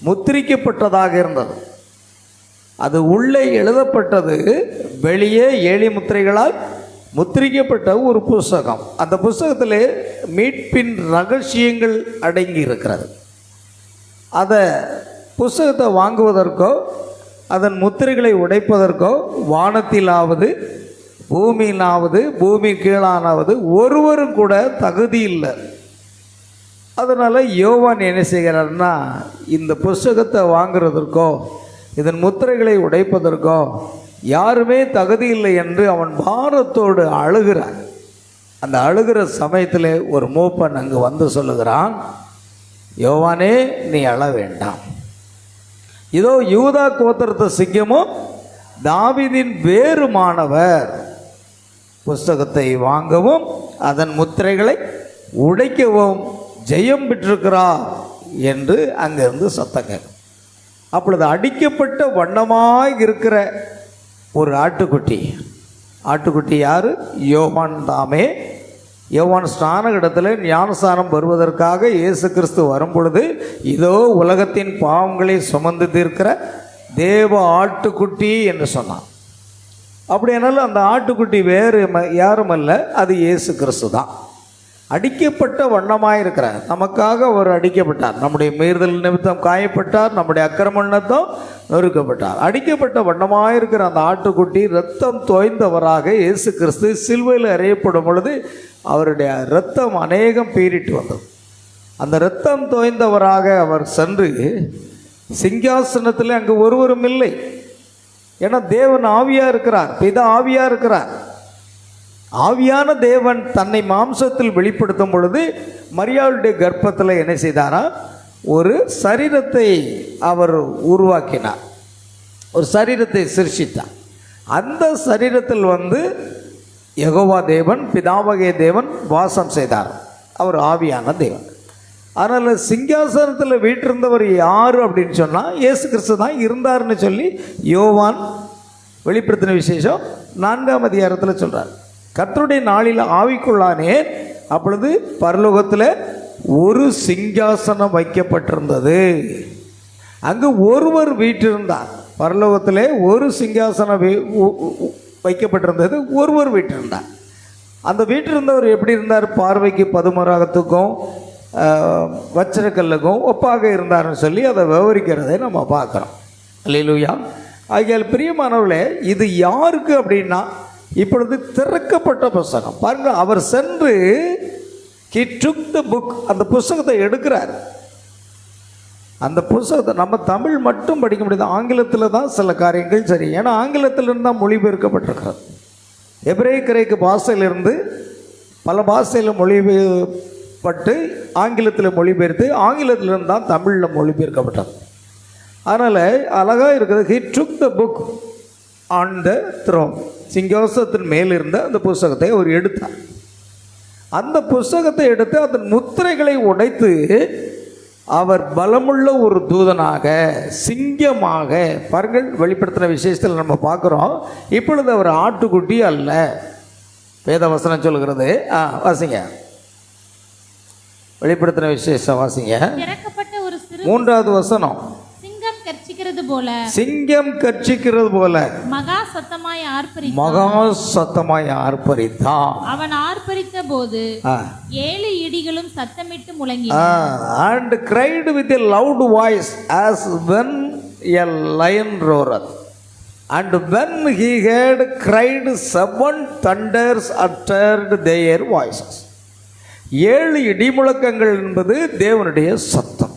Speaker 1: முத்திரிக்கப்பட்டதாக இருந்தது. அது உள்ளே எழுதப்பட்டது, வெளியே 7 முத்திரைகளால் முத்திரிக்கப்பட்ட ஒரு புஸ்தகம். அந்த புஸ்தகத்திலே மீட்பின் ரகசியங்கள் அடங்கி இருக்கிறது. அதை புஸ்தகத்தை வாங்குவதற்கோ அதன் முத்திரைகளை உடைப்பதற்கோ வானத்திலாவது பூமியிலாவது பூமி கீழானாவது ஒருவரும் கூட தகுதி இல்லை. அதனால் யோவான் என்ன செய்கிறார்னா, இந்த புஸ்தகத்தை வாங்குறதற்கோ இதன் முத்திரைகளை உடைப்பதற்கோ யாருமே தகுதி இல்லை என்று அவன் பாரத்தோடு அழுகிறான். அந்த அழுகிற சமயத்தில் ஒரு மூப்பன் அங்கு வந்து சொல்லுகிறான், யோவானே நீ அழ வேண்டாம், இதோ யூதா கோத்திரத்து சிங்கமும் தாவீதின் வேறுமானவர் புஸ்தகத்தை வாங்கவும் அதன் முத்திரைகளை உடைக்கவும் ஜெயம் பெற்றிருக்கிறார் என்று அங்கிருந்து சத்தம் கேட்கும். அப்பொழுது அடிக்கப்பட்ட வண்ணமாய் இருக்கிற ஒரு ஆட்டுக்குட்டி யார்? யோவான் தாமே. யோவான் ஸ்நான இடத்துல ஞானஸ்நானம் வருவதற்காக இயேசு கிறிஸ்து வரும் பொழுது, இதோ உலகத்தின் பாவங்களை சுமந்து தீர்க்கிற தேவ ஆட்டுக்குட்டி என்று சொன்னான். அப்படியானாலும் அந்த ஆட்டுக்குட்டி வேறு யாரும் அல்ல, அது இயேசு கிறிஸ்து தான். அடிக்கப்பட்ட வண்ணமாக இருக்கிறார். நமக்காக அவர் அடிக்கப்பட்டார், நம்முடைய மீறுதல் நிமித்தம் காயப்பட்டார், நம்முடைய அக்கிரம நிமித்தம் நொறுக்கப்பட்டார். அடிக்கப்பட்ட வண்ணமாக இருக்கிற அந்த ஆட்டுக்குட்டி இரத்தம் தோய்ந்தவராக இயேசு கிறிஸ்து சிலுவையில் அறையப்படும் பொழுது அவருடைய இரத்தம் அநேகம் பீறிட்டு வந்தது. அந்த இரத்தம் தோய்ந்தவராக அவர் சென்று சிங்காசனத்தில் அங்கு ஒருவரும் இல்லை. ஏன்னா தேவன் ஆவியாக இருக்கிறார், பிதா ஆவியாக இருக்கிறார். ஆவியான தேவன் தன்னை மாம்சத்தில் வெளிப்படுத்தும் பொழுது மரியாளுடைய கர்ப்பத்தில் என்ன செய்தாரா, ஒரு சரீரத்தை அவர் உருவாக்கினார், ஒரு சரீரத்தை சிருஷ்டித்தார். அந்த சரீரத்தில் யெகோவா தேவன், பிதாவகே தேவன் வாசம் செய்தார். அவர் ஆவியான தேவன். அதனால் சிங்காசனத்தில் வீற்றிருந்தவர் யார் அப்படின்னு சொன்னால் இயேசு கிறிஸ்து தான் இருந்தார்னு சொல்லி யோவான் வெளிப்படுத்தின விசேஷம் 4ஆம் அதிகாரத்தில் சொல்கிறார். கர்த்தருடைய நாளில் ஆவிக்குள்ளானேன், அப்பொழுது பரலோகத்தில் ஒரு சிங்காசனம் வைக்கப்பட்டிருந்தது. அங்கு ஒருவர் வீற்றிருந்தார். பரலோகத்தில் ஒரு சிங்காசனம் வைக்கப்பட்டிருந்தது, ஒருவர் வீற்றிருந்தார். அந்த வீற்றிருந்தவர் எப்படி இருந்தார்? பார்வைக்கு பதுமராகத்துக்கும் வச்சிரக்கல்லுக்கும் ஒப்பாக இருந்தார்னு சொல்லி அதை விவரிக்கிறதை நம்ம பார்க்குறோம். அல்லேலூயா. ஆகையால் பிரியமானவர்களே, இது யாருக்கு அப்படின்னா, இப்பொழுது திறக்கப்பட்ட புஸ்தகம் பாருங்கள். அவர் சென்று he took the book, அந்த புஸ்தகத்தை எடுக்கிறார். அந்த புஸ்தகத்தை நம்ம தமிழ் மட்டும் படிக்க முடியாது, ஆங்கிலத்தில் தான் சில காரியங்கள் சரி. ஏன்னா ஆங்கிலத்திலிருந்து தான் மொழிபெயர்க்கப்பட்டிருக்கிறது. எபிரேய கிரேக்க பாஷையிலிருந்து பல பாஷையில் மொழிபெயர்ப்பட்டு ஆங்கிலத்தில் மொழிபெயர்த்து ஆங்கிலத்திலிருந்து தான் தமிழில் மொழிபெயர்க்கப்பட்டது. அதனால் அழகாக இருக்குது. he took the book on the throne, சிங்காசனத்தின் மேல் இருந்த அந்த புஸ்தகத்தை அவர் எடுத்தார். அந்த புஸ்தகத்தை எடுத்து அதன் முத்திரைகளை உடைத்து அவர் பலமுள்ள ஒரு தூதனாக, சிங்கமாக, பாருங்கள் வெளிப்படுத்தின விசேஷத்தில் நம்ம பார்க்குறோம். இப்பொழுது அவர் ஆட்டுக்குட்டி அல்ல, வேதவசனம் சொல்கிறது. வாசிங்க, வெளிப்படுத்தின விசேஷம் வாசிங்க, 3வது வசனம். சிங்கம் கர்ச்சிக்கிறது போல
Speaker 2: மகா சத்தமாய் ஆர்ப்பரித்தான். அவன் ஆர்ப்பரித்த போது 7 இடிகளும் சத்தமிட்டு முழங்கின.
Speaker 1: and cried with a loud voice as when a lion roareth. And when he had cried, 7 thunders uttered their voices. 7 இடிமுழக்கங்கள் என்பது தேவனுடைய சத்தம்.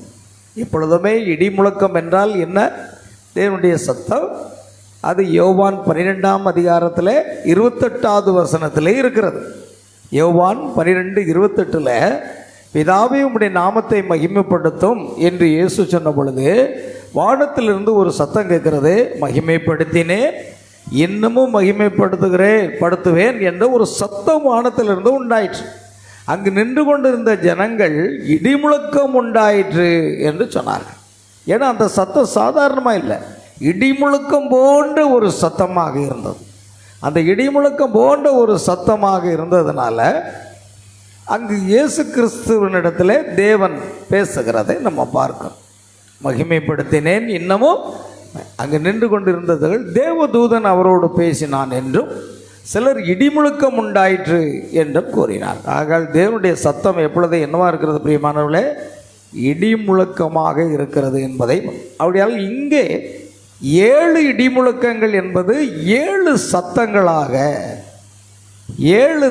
Speaker 1: இப்பொழுதுமே இடிமுழக்கம் என்றால் என்ன? தேவனுடைய சத்தம். அது யோவான் 12ஆம் அதிகாரத்தில் 28வது வசனத்தில் இருக்கிறது. யோவான் 12:28 பிதாவே உம்முடைய நாமத்தை மகிமைப்படுத்தும் என்று இயேசு சொன்ன பொழுது வானத்திலிருந்து ஒரு சத்தம் கேட்கிறது, மகிமைப்படுத்தினேன், இன்னமும் மகிமைப்படுத்துவேன் என்ற ஒரு சத்தம் வானத்திலிருந்து உண்டாயிற்று. அங்கு நின்று கொண்டிருந்த ஜனங்கள் இடிமுழக்கம் உண்டாயிற்று என்று சொன்னார்கள். ஏன்னா அந்த சத்தம் சாதாரணமாக இல்லை, இடிமுழக்கம் போன்ற ஒரு சத்தமாக இருந்தது. அந்த இடிமுழக்கம் போன்ற ஒரு சத்தமாக இருந்ததுனால அங்கு இயேசு கிறிஸ்துவனிடத்தில் தேவன் பேசுகிறதை நம்ம பார்க்கிறோம். மகிமைப்படுத்தினேன், இன்னமும் அங்கு நின்று கொண்டிருந்தவர்கள் தேவதூதன் அவரோடு பேசினான் என்றும், சிலர் இடிமுழக்கம் உண்டாயிற்று என்றும் கூறினார். ஆகால் தேவனுடைய சத்தம் எப்பொழுது என்னவா இருக்கிறது பிரியமானவர்களே? இடிமுழக்கமாக இருக்கிறது என்பதை அப்படியால் இங்கே 7 இடிமுழக்கங்கள் என்பது 7 சத்தங்களாக, 7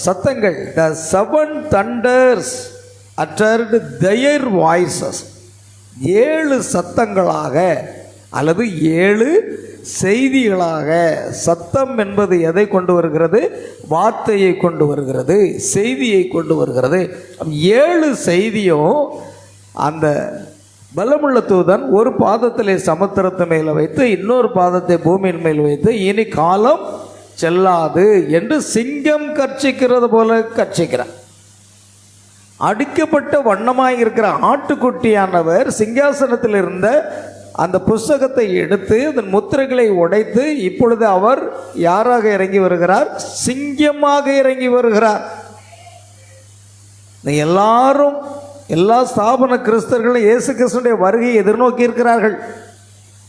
Speaker 1: சத்தங்கள். The 7 thunders uttered their voices. 7 சத்தங்களாக அல்லது 7 செய்திகளாக. சத்தம் என்பது எதை கொண்டு வருகிறது? வார்த்தையை கொண்டு வருகிறது, செய்தியை கொண்டு வருகிறது. 7 செய்தியும் அந்த பலமுள்ள தூதன் ஒரு பாதத்திலே சமுத்திரத்து மேலே வைத்து இன்னொரு பாதத்தை பூமியின் மேல் வைத்து, இனி காலம் செல்லாது என்று சிங்கம் கர்ச்சிக்கிறது போல கர்ச்சிக்கிறார். அடிக்கப்பட்ட வண்ணமாய் இருக்கிற ஆட்டுக்குட்டியானவர் சிங்காசனத்தில் இருந்த அந்த புஸ்தகத்தை எடுத்து அதன் முத்திரைகளை உடைத்து இப்பொழுது அவர் யாராக இறங்கி வருகிறார்? சிங்கமாக இறங்கி வருகிறார். எல்லாரும், எல்லா ஸ்தாபன கிறிஸ்தவர்களும் இயேசு கிறிஸ்துடைய வருகையை எதிர்நோக்கி இருக்கிறார்கள்.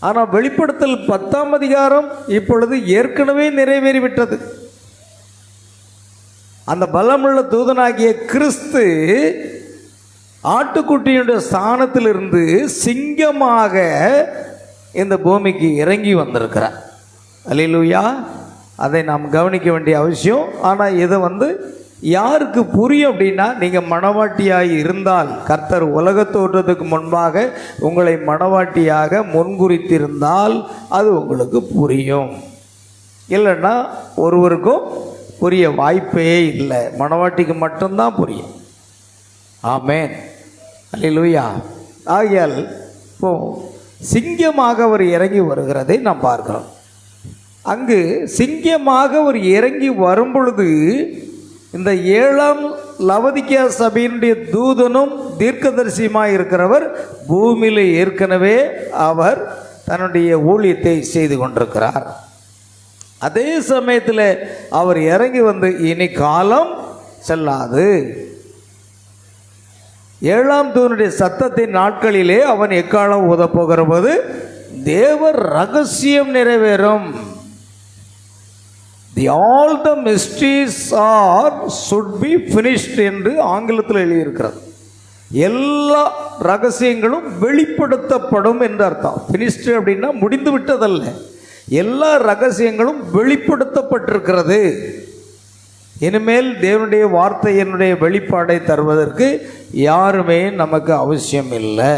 Speaker 1: ஆனால் வெளிப்படுத்தல் 10ஆம் அதிகாரம் இப்பொழுது ஏற்கனவே நிறைவேறிவிட்டது. அந்த பலமுள்ள தூதனாகிய கிறிஸ்து ஆட்டுக்குட்டியுடைய ஸ்தானத்திலிருந்து சிங்கமாக இந்த பூமிக்கு இறங்கி வந்திருக்கிறார். அல்லேலூயா. அதை நாம் கவனிக்க வேண்டிய அவசியம். ஆனால் இதை யாருக்கு புரியும் அப்படின்னா, நீங்கள் மணவாட்டியாக இருந்தால், கர்த்தர் உலக தோற்றத்துக்கு முன்பாக உங்களை மணவாட்டியாக முன்குறித்திருந்தால் அது உங்களுக்கு புரியும். இல்லைன்னா ஒருவருக்கும் புரிய வாய்ப்பே இல்லை. மணவாட்டிக்கு மட்டும்தான் புரியும். ஆமென், அல்லேலூயா. ஆகையால் இப்போ சிங்கமாக அவர் இறங்கி வருகிறதை நாம் பார்க்கிறோம். அங்கு சிங்கமாக அவர் இறங்கி வரும் பொழுது இந்த 7ஆம் லவோதிக்கேயா சபையினுடைய தூதனும் தீர்க்கதரிசியுமாய் இருக்கிறவர் பூமியில் ஏற்கனவே அவர் தன்னுடைய ஊழியத்தை செய்து கொண்டிருக்கிறார். அதே சமயத்தில் அவர் இறங்கி இனி காலம் செல்லாது, 7ஆம் தூதனுடைய சத்தத்தின் நாட்களிலே அவன் எக்காலம் ஊதப்போகிற போது தேவர் ரகசியம் நிறைவேறும். all the mysteries are should be finished என்று ஆங்கிலத்தில் எழுதியிருக்கிறது. எல்லா ரகசியங்களும் வெளிப்படுத்தப்படும் என்று அர்த்தம். finished அப்படின்னா முடிந்து விட்டதல்ல, எல்லா ரகசியங்களும் வெளிப்படுத்தப்பட்டிருக்கிறது. இனிமேல் தேவனுடைய வார்த்தையினுடைய வெளிப்பாடை தருவதற்கு யாருமே நமக்கு அவசியம் இல்லை.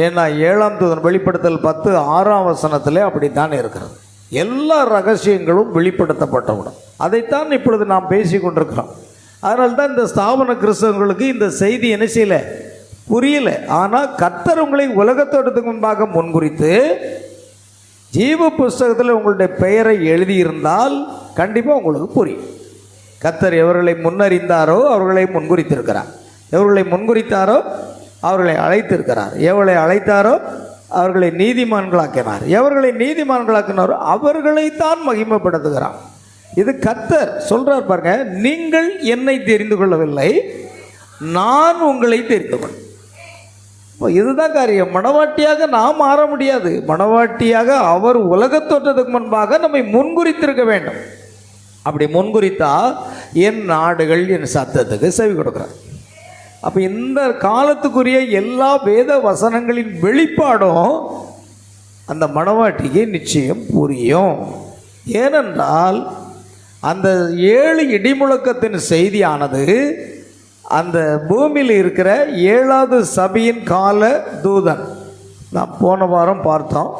Speaker 1: ஏன்னா 7ஆம் தூதன் வெளிப்படுத்தல் 10:6ஆம் வசனத்திலே அப்படித்தான் இருக்கிறது. எல்லா ரகசியங்களும் வெளிப்படுத்தப்பட்டவுடன் அதைத்தான் இப்பொழுது நாம் பேசி கொண்டிருக்கிறோம். அதனால்தான் இந்த ஸ்தாபன கிறிஸ்தவங்களுக்கு இந்த செய்தி என்ன செய்யலை, புரியல. ஆனால் கர்த்தர் உங்களை உலகத்தோட்டத்துக்கு முன்பாக முன்குறித்து ஜீவ புஸ்தகத்தில் உங்களுடைய பெயரை எழுதியிருந்தால் கண்டிப்பாக உங்களுக்கு புரியும். கர்த்தர் எவர்களை முன்னறிந்தாரோ அவர்களை முன்குறித்திருக்கிறார், எவர்களை முன்குறித்தாரோ அவர்களை அழைத்திருக்கிறார், எவர்களை அழைத்தாரோ அவர்களை நீதிமான்களாக்கினார், எவர்களை நீதிமான்களாக்கினாரோ அவர்களைத்தான் மகிமைப்படுத்துகிறார். இது கர்த்தர் சொல்றார் பாருங்க. நீங்கள் என்னை தெரிந்து கொள்ளவில்லை, நான் உங்களை தெரிந்து கொண்டேன். இதுதான் காரியம். மணவாட்டியாக நாம் மாற முடியாது. மணவாட்டியாக அவர் உலகத் தோற்றத்துக்கு முன்பாக நம்மை முன்குறித்திருக்க வேண்டும். அப்படி முன்குறித்தா என் நாடுகள் என் சத்தத்துக்கு செவி கொடுக்கிறார். அப்போ இந்த காலத்துக்குரிய எல்லா வேத வசனங்களின் வெளிப்பாடும் அந்த மணவாட்டிக்கு நிச்சயம் புரியும். ஏனென்றால் அந்த 7 இடிமுழக்கத்தின் செய்தியானது அந்த பூமியில் இருக்கிற 7வது சபையின் கால தூதன். நாம் போன வாரம் பார்த்தோம்.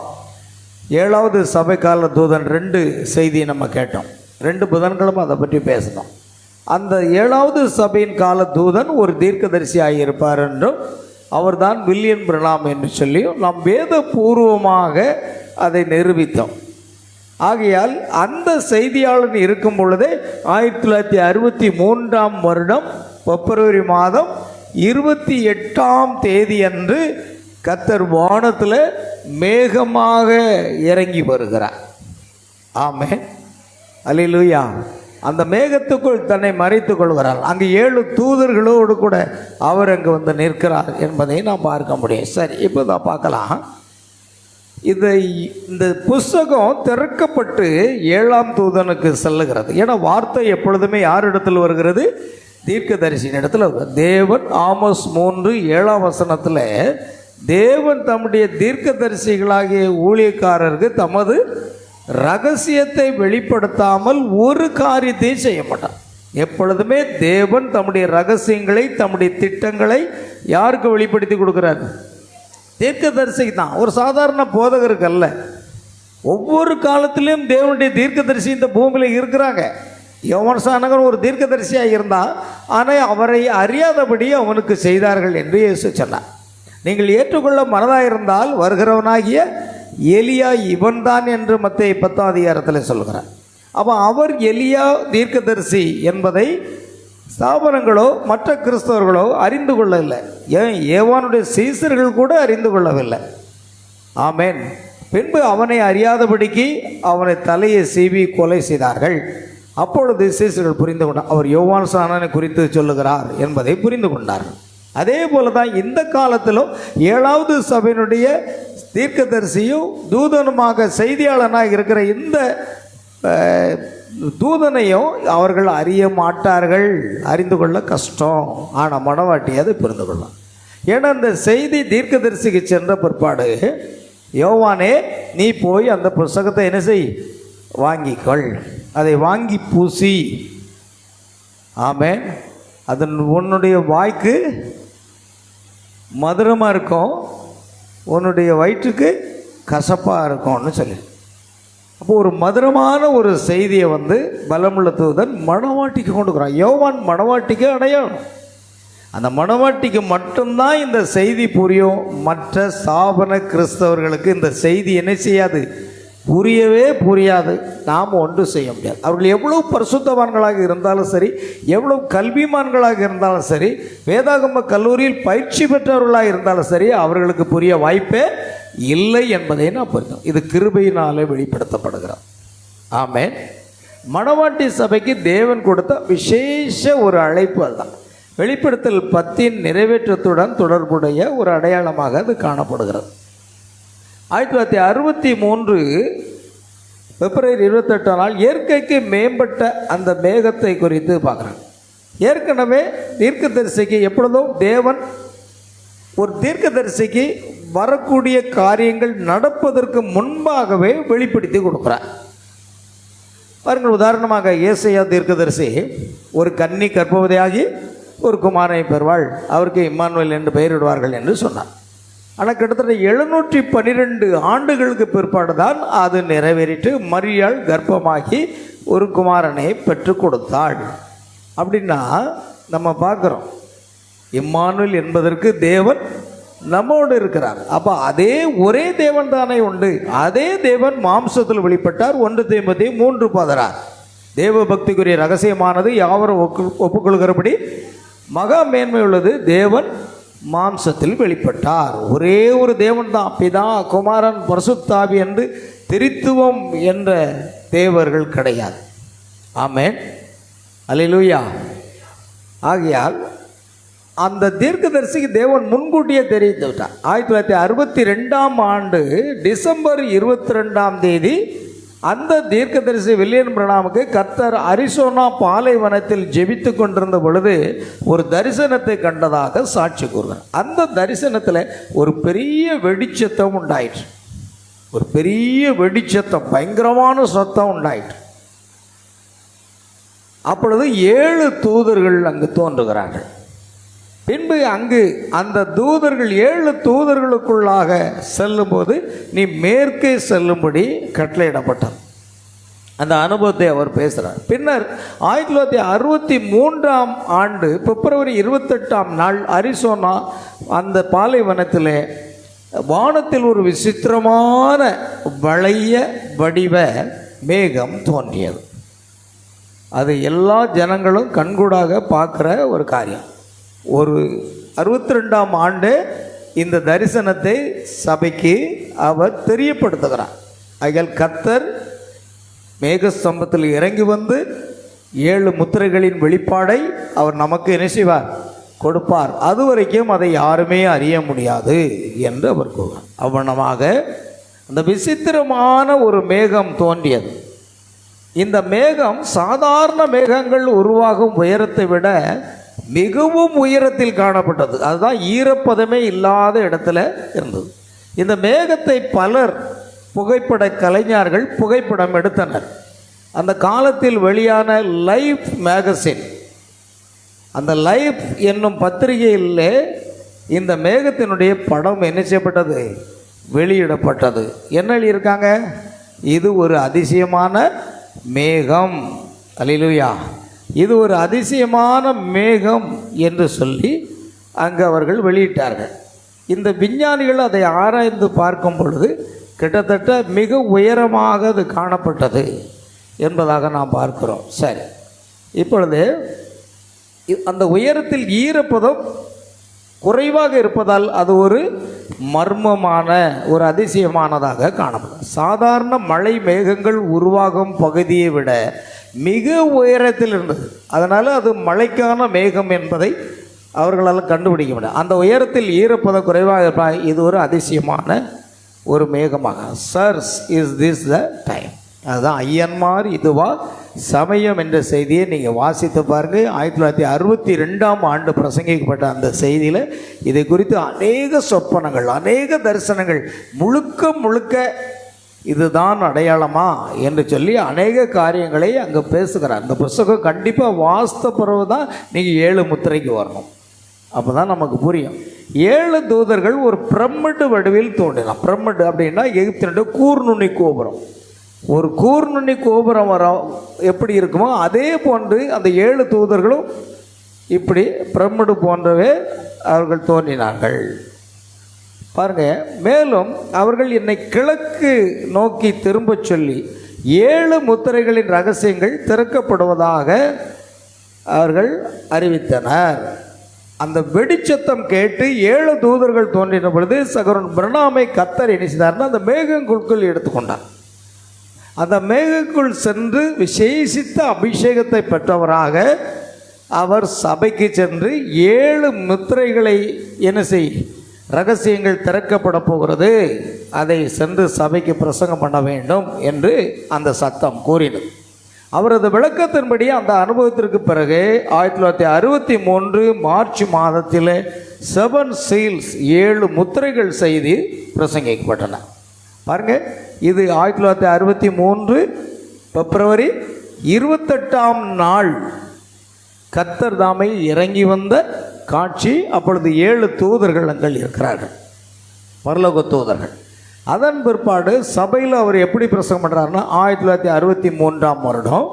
Speaker 1: 7வது சபை கால தூதன் 2 செய்தியை நம்ம கேட்டோம். 2 புதன்களும் அதை பற்றி பேசணும். அந்த 7வது சபையின் கால தூதன் ஒரு தீர்க்கதரிசியாக இருப்பார் என்றும் அவர்தான் வில்லியம் பிரணாம் என்று சொல்லியும் நாம் வேத பூர்வமாக அதை நிரூபித்தோம். ஆகையால் அந்த செய்தியாளன் இருக்கும் பொழுதே 1963ஆம் வருடம் பிப்ரவரி மாதம் 28ஆம் தேதி அன்று கர்த்தர் வானத்தில் மேகமாக இறங்கி வருகிறார். ஆமென். அல்லேலூயா. அந்த மேகத்துக்குள் தன்னை மறைத்துக் கொள்கிறார். அங்கு 7 தூதர்களோடு கூட அவர் அங்கு வந்து நிற்கிறார் என்பதை நாம் பார்க்க முடியும். சரி, இப்போ தான் பார்க்கலாம். இந்த புஸ்தகம் திறக்கப்பட்டு 7ஆம் தூதனுக்கு செல்லுகிறது. ஏன்னா வார்த்தை எப்பொழுதுமே யார் இடத்துல வருகிறது? தீர்க்கதரிசியின் இடத்துல வருகிறது. தேவன் ஆமோஸ் 3:7 வசனத்தில் தேவன் தம்முடைய தீர்க்கதரிசிகளாகிய ஊழியக்காரருக்கு தமது ரகசியத்தை வெளிப்படுத்தாமல் ஒரு காரியத்தையும் செய்ய மாட்டார். எப்பொழுதுமே தேவன் தம்முடைய ரகசியங்களை, தம்முடைய திட்டங்களை யாருக்கு வெளிப்படுத்தி கொடுக்குறார்? தீர்க்கதரிசிக்கு தான். ஒரு சாதாரண போதகருக்கு அல்ல. ஒவ்வொரு காலத்திலையும் தேவனுடைய தீர்க்கதரிசி இந்த பூமியில் இருக்கிறாங்க. யோவான் ஒரு தீர்க்கதரிசியாக இருந்தால், ஆனால் அவரை அறியாதபடி அவனுக்கு செய்தார்கள் என்று இயேசு சொன்னார். நீங்கள் ஏற்றுக்கொள்ள மனதாக இருந்தால் வருகிறவனாகிய எலியா இவன்தான் என்று மத்தேயு 10ஆம் அதிகாரத்தில் சொல்கிறார். அப்போ அவர் எலியா தீர்க்கதரிசி என்பதை ஸ்தாபனங்களோ மற்ற கிறிஸ்தவர்களோ அறிந்து கொள்ளவில்லை. ஏவானுடைய சீசர்கள் கூட அறிந்து கொள்ளவில்லை. ஆமேன். பின்பு அவனை அறியாதபடிக்கு அவனை தலையை சீவி கொலை செய்தார்கள். அப்பொழுது சீசர்கள் புரிந்து கொண்டார், அவர் யோவான் ஸ்நானனை குறித்து சொல்லுகிறார் என்பதை புரிந்து கொண்டார்கள். அதே போல தான் இந்த காலத்திலும் 7வது சபையினுடைய தீர்க்கதரிசியும் தூதனுமாக செய்தியாளனாக இருக்கிற இந்த தூதனையும் அவர்கள் அறிய மாட்டார்கள். அறிந்து கொள்ள கஷ்டம். ஆனால் மணவாட்டி அதை புரிந்து கொள்ளலாம். ஏன்னா இந்த செய்தி தீர்க்கதரிசிக்கு சென்ற பிற்பாடு, யோவானே நீ போய் அந்த புஸ்தகத்தை என்ன செய்? வாங்கிக்கொள், அதை வாங்கி பூசி. ஆமென். அதன் உன்னுடைய வாய்க்கு மதுரமாக இருக்கும், உன்னுடைய வயிற்றுக்கு கசப்பாக இருக்கும்னு சொல்லி. அப்போ ஒரு மதுரமான ஒரு செய்தியை வந்து பலமுள்ள தூதன் மணவாட்டிக்கு கொண்டு போகிறான். யோவான் மணவாட்டிக்கு அடையாளம். அந்த மணவாட்டிக்கு மட்டும்தான் இந்த செய்தி புரியும். மற்ற ஸ்தாபன கிறிஸ்தவர்களுக்கு இந்த செய்தி என்ன செய்யாது? புரியவே புரியாது. நாம் ஒன்று செய்ய முடியாது. அவர்கள் எவ்வளவு பரிசுத்தவான்களாக இருந்தாலும் சரி, எவ்வளவு கல்விமான்களாக இருந்தாலும் சரி, வேதாகம கல்லூரியில் பயிற்சி பெற்றவர்களாக இருந்தாலும் சரி, அவர்களுக்கு புரிய வாய்ப்பே இல்லை என்பதை நான் புரிந்தோம். இது கிருபையினாலே வெளிப்படுத்தப்படுகிறோம். ஆமென். மணவாட்டி சபைக்கு தேவன் கொடுத்த விசேஷ ஒரு அழைப்பு அதுதான். வெளிப்படுத்தல் 10 நிறைவேற்றத்துடன் தொடர்புடைய ஒரு அடையாளமாக அது காணப்படுகிறது. 1963 பிப்ரவரி 28ஆம் நாள் இயற்கைக்கு மேம்பட்ட அந்த மேகத்தை குறித்து பார்க்குறாங்க. ஏற்கனவே தீர்க்கதரிசிக்கு எப்பொழுதும் தேவன் ஒரு தீர்க்கதரிசிக்கு வரக்கூடிய காரியங்கள் நடப்பதற்கு முன்பாகவே வெளிப்படுத்தி கொடுக்குறார். பாருங்கள், உதாரணமாக ஏசாயா தீர்க்கதரிசி ஒரு கன்னி கர்ப்பவதியாகி ஒரு குமாரனை பெறுவாள், அவருக்கு இம்மானுவேல் என்று பெயரிடுவார்கள் என்று சொன்னார். ஆனால் கிட்டத்தட்ட 712 ஆண்டுகளுக்கு பிற்பாடு தான் அது நிறைவேறிட்டு மரியாள் கர்ப்பமாகி ஒரு குமாரனை பெற்று கொடுத்தாள். அப்படின்னா நம்ம பார்க்குறோம், இம்மானுவேல் என்பதற்கு தேவன் நம்மோடு இருக்கிறார். அப்போ அதே ஒரே தேவன் தானே உண்டு. அதே தேவன் மாம்சத்தில் வெளிப்பட்டார். 1 தீமோத்தேயு 3:16 தேவ பக்திக்குரிய ரகசியமானது யாவரும் ஒப்புக்கொள்கிறபடி மகா மேன்மை உள்ளது, தேவன் மாம்சத்தில் வெளிப்பட்டார். ஒரே ஒரு தேவன் தான், பிதா குமாரன் பரிசுத்த ஆவி என்று திரித்துவம் என்ற தேவர்கள் கிடையாது. ஆமென். அல்லேலூயா. ஆகையால் அந்த தீர்க்கதரிசிக்கு தேவன் முன்கூட்டியே தெரிவித்து விட்டார். 1962ஆம் ஆண்டு டிசம்பர் 22ஆம் தேதி அந்த தீர்க்கதரிசி வில்லியம் பிரணாமுக்கு கர்த்தர் அரிசோனா பாலைவனத்தில் ஜெபித்து கொண்டிருந்த பொழுது ஒரு தரிசனத்தை கண்டதாக சாட்சி கூறுகிறார். அந்த தரிசனத்தில் ஒரு பெரிய வெடிச்சத்தம் உண்டாயிற்று. ஒரு பெரிய வெடிச்சத்தம், பயங்கரமான சத்தம் உண்டாயிற்று. அப்பொழுது 7 தூதர்கள் அங்கு தோன்றுகிறார்கள். பின்பு அங்கு அந்த தூதர்கள் 7 தூதர்களுக்குள்ளாக செல்லும்போது நீ மேற்கே செல்லும்படி கட்டளையிடப்பட்டார். அந்த அனுபவத்தை அவர் பேசுகிறார். பின்னர் 1963ஆம் ஆண்டு பிப்ரவரி 28ஆம் நாள் அரிசோனா அந்த பாலைவனத்திலே வானத்தில் ஒரு விசித்திரமான வளைய வடிவ மேகம் தோன்றியது. அது எல்லா ஜனங்களும் கண்கூடாக பார்க்குற ஒரு காரியம். ஒரு 62ஆம் ஆண்டு இந்த தரிசனத்தை சபைக்கு அவர் தெரியப்படுத்துகிறார். ஆகையால் கர்த்தர் மேகஸ்தம்பத்தில் இறங்கி வந்து 7 முத்திரைகளின் வெளிப்பாடை அவர் நமக்கு என்ன செய்வார்? கொடுப்பார். அது வரைக்கும் அதை யாருமே அறிய முடியாது என்று அவர் கூறுவார். அவ்வளவாக அந்த விசித்திரமான ஒரு மேகம் தோன்றியது. இந்த மேகம் சாதாரண மேகங்கள் உருவாகும் உயரத்தை விட மிகவும் உயரத்தில் காணப்பட்டது. அதுதான் ஈரப்பதமே இல்லாத இடத்துல இருந்தது. இந்த மேகத்தை பலர் புகைப்பட கலைஞர்கள் புகைப்படம் எடுத்தனர். அந்த காலத்தில் வெளியான லைஃப் மேகசின், அந்த லைஃப் என்னும் பத்திரிகையில் இந்த மேகத்தினுடைய படம் என்ன செய்யப்பட்டது? வெளியிடப்பட்டது. என்ன எழுதியிருக்காங்க? இது ஒரு அதிசயமான மேகம். அல்லேலூயா! இது ஒரு அதிசயமான மேகம் என்று சொல்லி அங்கு அவர்கள் வெளியிட்டார்கள். இந்த விஞ்ஞானிகள் அதை ஆராய்ந்து பார்க்கும் பொழுது கிட்டத்தட்ட மிக உயரமாக அது காணப்பட்டது என்பதாக நாம் பார்க்கிறோம். சரி, இப்பொழுது அந்த உயரத்தில் ஈரப்பதம் குறைவாக இருப்பதால் அது ஒரு மர்மமான ஒரு அதிசயமானதாக காணப்படும். சாதாரண மழை மேகங்கள் உருவாகும் பகுதியை விட மிக உயரத்தில் இருந்தது. அதனால் அது மழைக்கான மேகம் என்பதை அவர்களால் கண்டுபிடிக்க முடியும். அந்த உயரத்தில் ஈரப்பதம் குறைவாக இருப்பாங்க. இது ஒரு அதிசயமான ஒரு மேகமாக. சர்ஸ் இஸ் திஸ் த டைம். அதுதான் ஐயன்மார் இதுவா சமயம் என்ற செய்தியை நீங்கள் வாசித்து பாருங்கள். 1962ஆம் ஆண்டு பிரசங்கிக்கப்பட்ட அந்த செய்தியில் இதை குறித்து அநேக சொப்பனங்கள், அநேக தரிசனங்கள், முழுக்க இதுதான் அடையாளமா என்று சொல்லி அநேக காரியங்களை அங்கே பேசுகிறார். அந்த புஸ்தகம் கண்டிப்பாக வாசித்த பிறகு தான் நீங்கள் 7 முத்திரைக்கு வரணும். அப்போ தான் நமக்கு புரியும். 7 தூதர்கள் ஒரு பிரமிடு வடிவில் தோன்றினான். பிரமிடு அப்படின்னா எகிப்தினுடைய கூர்நுனி கோபுரம். ஒரு கூர்நுனி கோபுரம் எப்படி இருக்குமோ அதே போன்று அந்த 7 தூதர்களும் இப்படி பிரமிடு போன்றவே அவர்கள் தோன்றினார்கள். பாருங்க, மேலும் அவர்கள் என்னை கிழக்கு நோக்கி திரும்ப சொல்லி 7 முத்திரைகளின் ரகசியங்கள் திறக்கப்படுவதாக அவர்கள் அறிவித்தனர். அந்த வெடிச்சத்தம் கேட்டு 7 தூதர்கள் தோன்றின பொழுது சகோதரன் பிரணாமை கர்த்தர் என்ன செய்தார்னா அந்த மேகங்களுக்குள் எடுத்துக்கொண்டார். அந்த மேகக்குள் சென்று விசேஷித்த அபிஷேகத்தை பெற்றவராக அவர் சபைக்கு சென்று 7 முத்திரைகளை என்ன செய், ரகசியங்கள் திறக்கப்பட போகிறது, அதை சென்று சபைக்கு பிரசங்கம் பண்ண வேண்டும் என்று அந்த சத்தம் கூறினது. அவரது விளக்கத்தின்படி அந்த அனுபவத்திற்கு பிறகு 1963 மார்ச் மாதத்தில் 7 சீல்ஸ் 7 முத்திரைகள் செய்தி பிரசங்கிக்கப்பட்டன. பாருங்கள், இது 1963 பிப்ரவரி 28ஆம் நாள் கர்த்தர் தாமே இறங்கி வந்த காட்சி. அப்பொழுது 7 தூதர்கள் அங்கே இருக்கிறார்கள், பரலோக தூதர்கள். அதன் பிற்பாடு சபையில் அவர் எப்படி பிரசங்கம் பண்ணுறாருன்னா 1963ஆம் வருடம்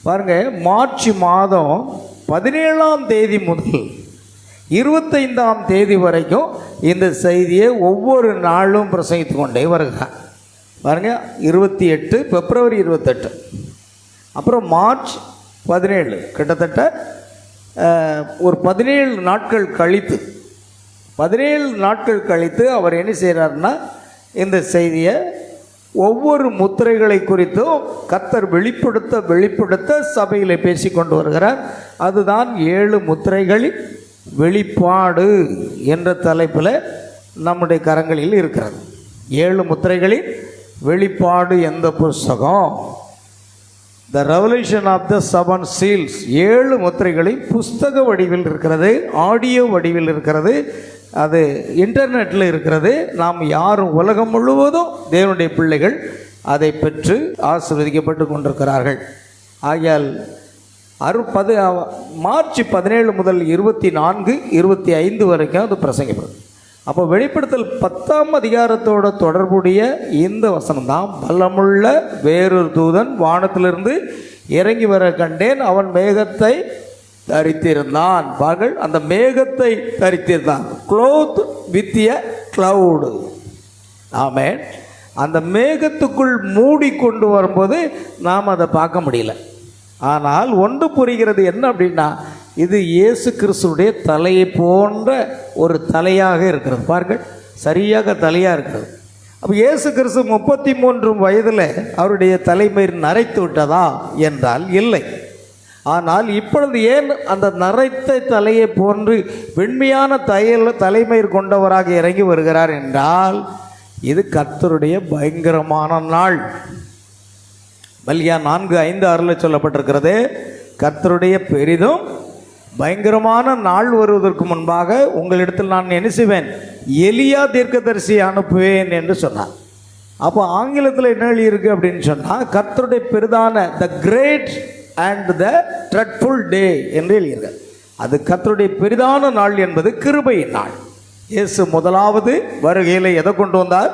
Speaker 1: பாருங்கள், மார்ச் மாதம் 17ஆம் தேதி முதல் 25ஆம் தேதி வரைக்கும் இந்த செய்தியை ஒவ்வொரு நாளும் பிரசங்கித்து கொண்டே வருகிறார். பாருங்கள், 28 பிப்ரவரி 28, அப்புறம் மார்ச் 17, கிட்டத்தட்ட ஒரு 17 நாட்கள் கழித்து 17 நாட்கள் கழித்து அவர் என்ன செய்கிறார்னா இந்த செய்தியை ஒவ்வொரு முத்திரைகளை குறித்தும் கர்த்தர் வெளிப்படுத்த சபையில் பேசி கொண்டு வருகிறார். அதுதான் 7 முத்திரைகளின் வெளிப்பாடு என்ற தலைப்பில் நம்முடைய கரங்களில் இருக்கிறது. 7 முத்திரைகளின் வெளிப்பாடு எந்த புஸ்தகம்? The revelation of the 7 seals. 7 முத்திரைகளின் புஸ்தக வடிவில் இருக்கிறது, ஆடியோ வடிவில் இருக்கிறது, அது இன்டர்நெட்டில் இருக்கிறது. நாம் யாரும் உலகம் முழுவதும் தேவனுடைய பிள்ளைகள் அதை பெற்று ஆசீர்வதிக்கப்பட்டு கொண்டிருக்கிறார்கள். ஆகையால் மார்ச் 17 முதல் 24, 25 வரைக்கும் அது பிரசங்கப்படுது. அப்போ வெளிப்படுத்தல் 10ஆம் அதிகாரத்தோட தொடர்புடைய இந்த வசனம் தான், பலமுள்ள வேறொரு தூதன் வானத்திலிருந்து இறங்கி வர கண்டேன், அவன் மேகத்தை தரித்திருந்தான். பாருங்கள், அந்த மேகத்தை தரித்திருந்தான். Clothe with a cloud. ஆமென். அந்த மேகத்துக்குள் மூடி கொண்டு வரும்போது நாம் அதை பார்க்க முடியல. ஆனால் ஒன்று புரிகிறது, என்ன அப்படின்னா இது இயேசு கிறிஸ்துடைய தலையை போன்ற ஒரு தலையாக இருக்கிறது. பாருங்கள், சரியாக தலையாக இருக்கிறது. அப்போ இயேசு கிறிஸ்து 33 வயதில் அவருடைய தலைமயிர் நரைத்து விட்டதா என்றால் இல்லை. ஆனால் இப்பொழுது ஏன் அந்த நரைத்த தலையை போன்று வெண்மையான தலைமயிர் கொண்டவராக இறங்கி வருகிறார் என்றால், இது கர்த்தருடைய பயங்கரமான நாள். மல்கியா 4:5-6 சொல்லப்பட்டிருக்கிறது, கர்த்தருடைய பெரிதும் பயங்கரமான நாள் வருவதற்கு முன்பாக உங்களிடத்தில் நான் என்ன செய்வேன், எலியா தீர்க்கதரிசி அனுப்புவேன் என்று சொன்னார். அப்போ ஆங்கிலத்தில் என்ன எழுதியிருக்கு அப்படின்னு சொன்னால், கர்த்தருடைய பெரிதான the great and the dreadful day என்று எழுதியிருக்கார். அது கர்த்தருடைய பெரிதான நாள் என்பது கிருபையின் நாள். இயேசு முதலாவது வருகையில் எதை கொண்டு வந்தார்?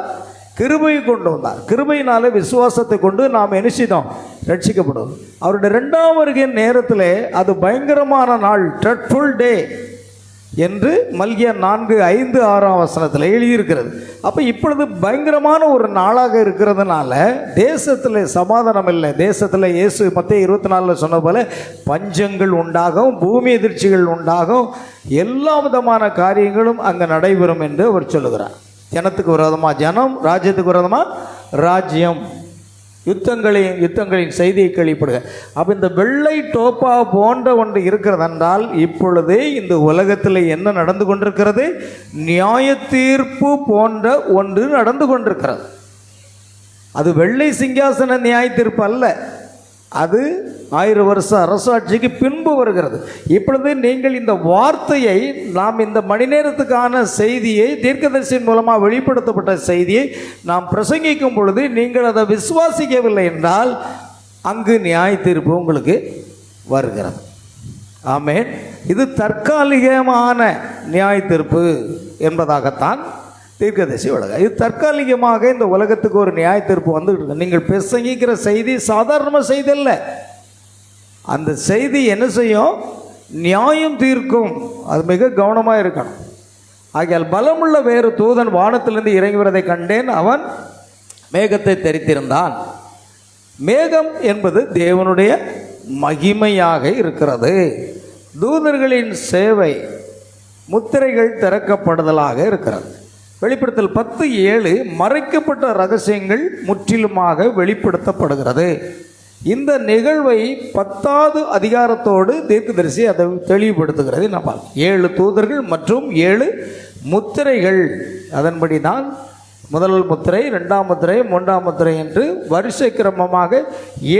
Speaker 1: கிருபையை கொண்டு வந்தார். கிருபையினால விசுவாசத்தை கொண்டு நாம் என்ன செய்தோம்? ரட்சிக்கப்படுவோம். அவருடைய 2ஆம் வருகையின் நேரத்தில் அது பயங்கரமான நாள், ட்ரெட்ஃபுல் டே என்று மல்கியா 4:5-6 எழுதியிருக்கிறது. அப்போ இப்பொழுது பயங்கரமான ஒரு நாளாக இருக்கிறதுனால தேசத்தில் சமாதானம் இல்லை. தேசத்தில் இயேசு மத்தேயு 24 சொன்ன போல பஞ்சங்கள் உண்டாகும், பூமி எதிர்ச்சிகள் உண்டாகும், எல்லா விதமான காரியங்களும் அங்கே நடைபெறும் என்று அவர் சொல்லுகிறார். ஜனத்துக்கு விரோதமாக ஜனம், ராஜ்யத்துக்கு விரோதமாக ராஜ்யம், யுத்தங்களின் செய்தியை கேள்விப்படுக. அப்போ இந்த வெள்ளை டோப்பா போன்ற ஒன்று இருக்கிறது என்றால், இப்பொழுது இந்த உலகத்தில் என்ன நடந்து கொண்டிருக்கிறது? நியாய தீர்ப்பு போன்ற ஒன்று நடந்து கொண்டிருக்கிறது. அது வெள்ளை சிங்காசன நியாய தீர்ப்பு அல்ல, அது 1000 வருஷ அரசாட்சிக்கு பின்பு வருகிறது. இப்பொழுது நீங்கள் இந்த வார்த்தையை, நாம் இந்த மணி நேரத்துக்கான செய்தியை, தீர்க்கதரிசியின் மூலமாக வெளிப்படுத்தப்பட்ட செய்தியை நாம் பிரசங்கிக்கும் பொழுது நீங்கள் அதை விசுவாசிக்கவில்லை என்றால் அங்கு நியாய தீர்ப்பு உங்களுக்கு வருகிறது. ஆமென். இது தற்காலிகமான நியாய தீர்ப்பு என்பதாகத்தான் தீர்க்கதரிசி உலக. இது தற்காலிகமாக இந்த உலகத்துக்கு ஒரு நியாய தீர்ப்பு வந்துகிட்டு இருக்கு. நீங்கள் பிரசங்கிக்கிற செய்தி சாதாரண செய்தி அல்ல. அந்த செய்தி என்ன செய்யும்? நியாயம் தீர்க்கும். அது மிக கவனமாக இருக்கணும். ஆகையால் பலமுள்ள வேறு தூதன் வானத்திலிருந்து இறங்கி வருவதை கண்டேன். அவன் மேகத்தை தரித்திருந்தான். மேகம் என்பது தேவனுடைய மகிமையாக இருக்கிறது. தூதர்களின் சேவை முத்திரைகள் திறக்கப்படுதலாக இருக்கிறது. வெளிப்படுத்தல் 10:7 மறைக்கப்பட்ட ரகசியங்கள் முற்றிலுமாக வெளிப்படுத்தப்படுகிறது. இந்த நிகழ்வை 10வது அதிகாரத்தோடு தீர்க்கதரிசி அதை தெளிவுபடுத்துகிறது. நம்ம 7 தூதர்கள் மற்றும் 7 முத்திரைகள், அதன்படி தான் முதல் முத்திரை, 2ஆம் முத்திரை, 3ஆம் முத்திரை என்று வரிசை கிரமமாக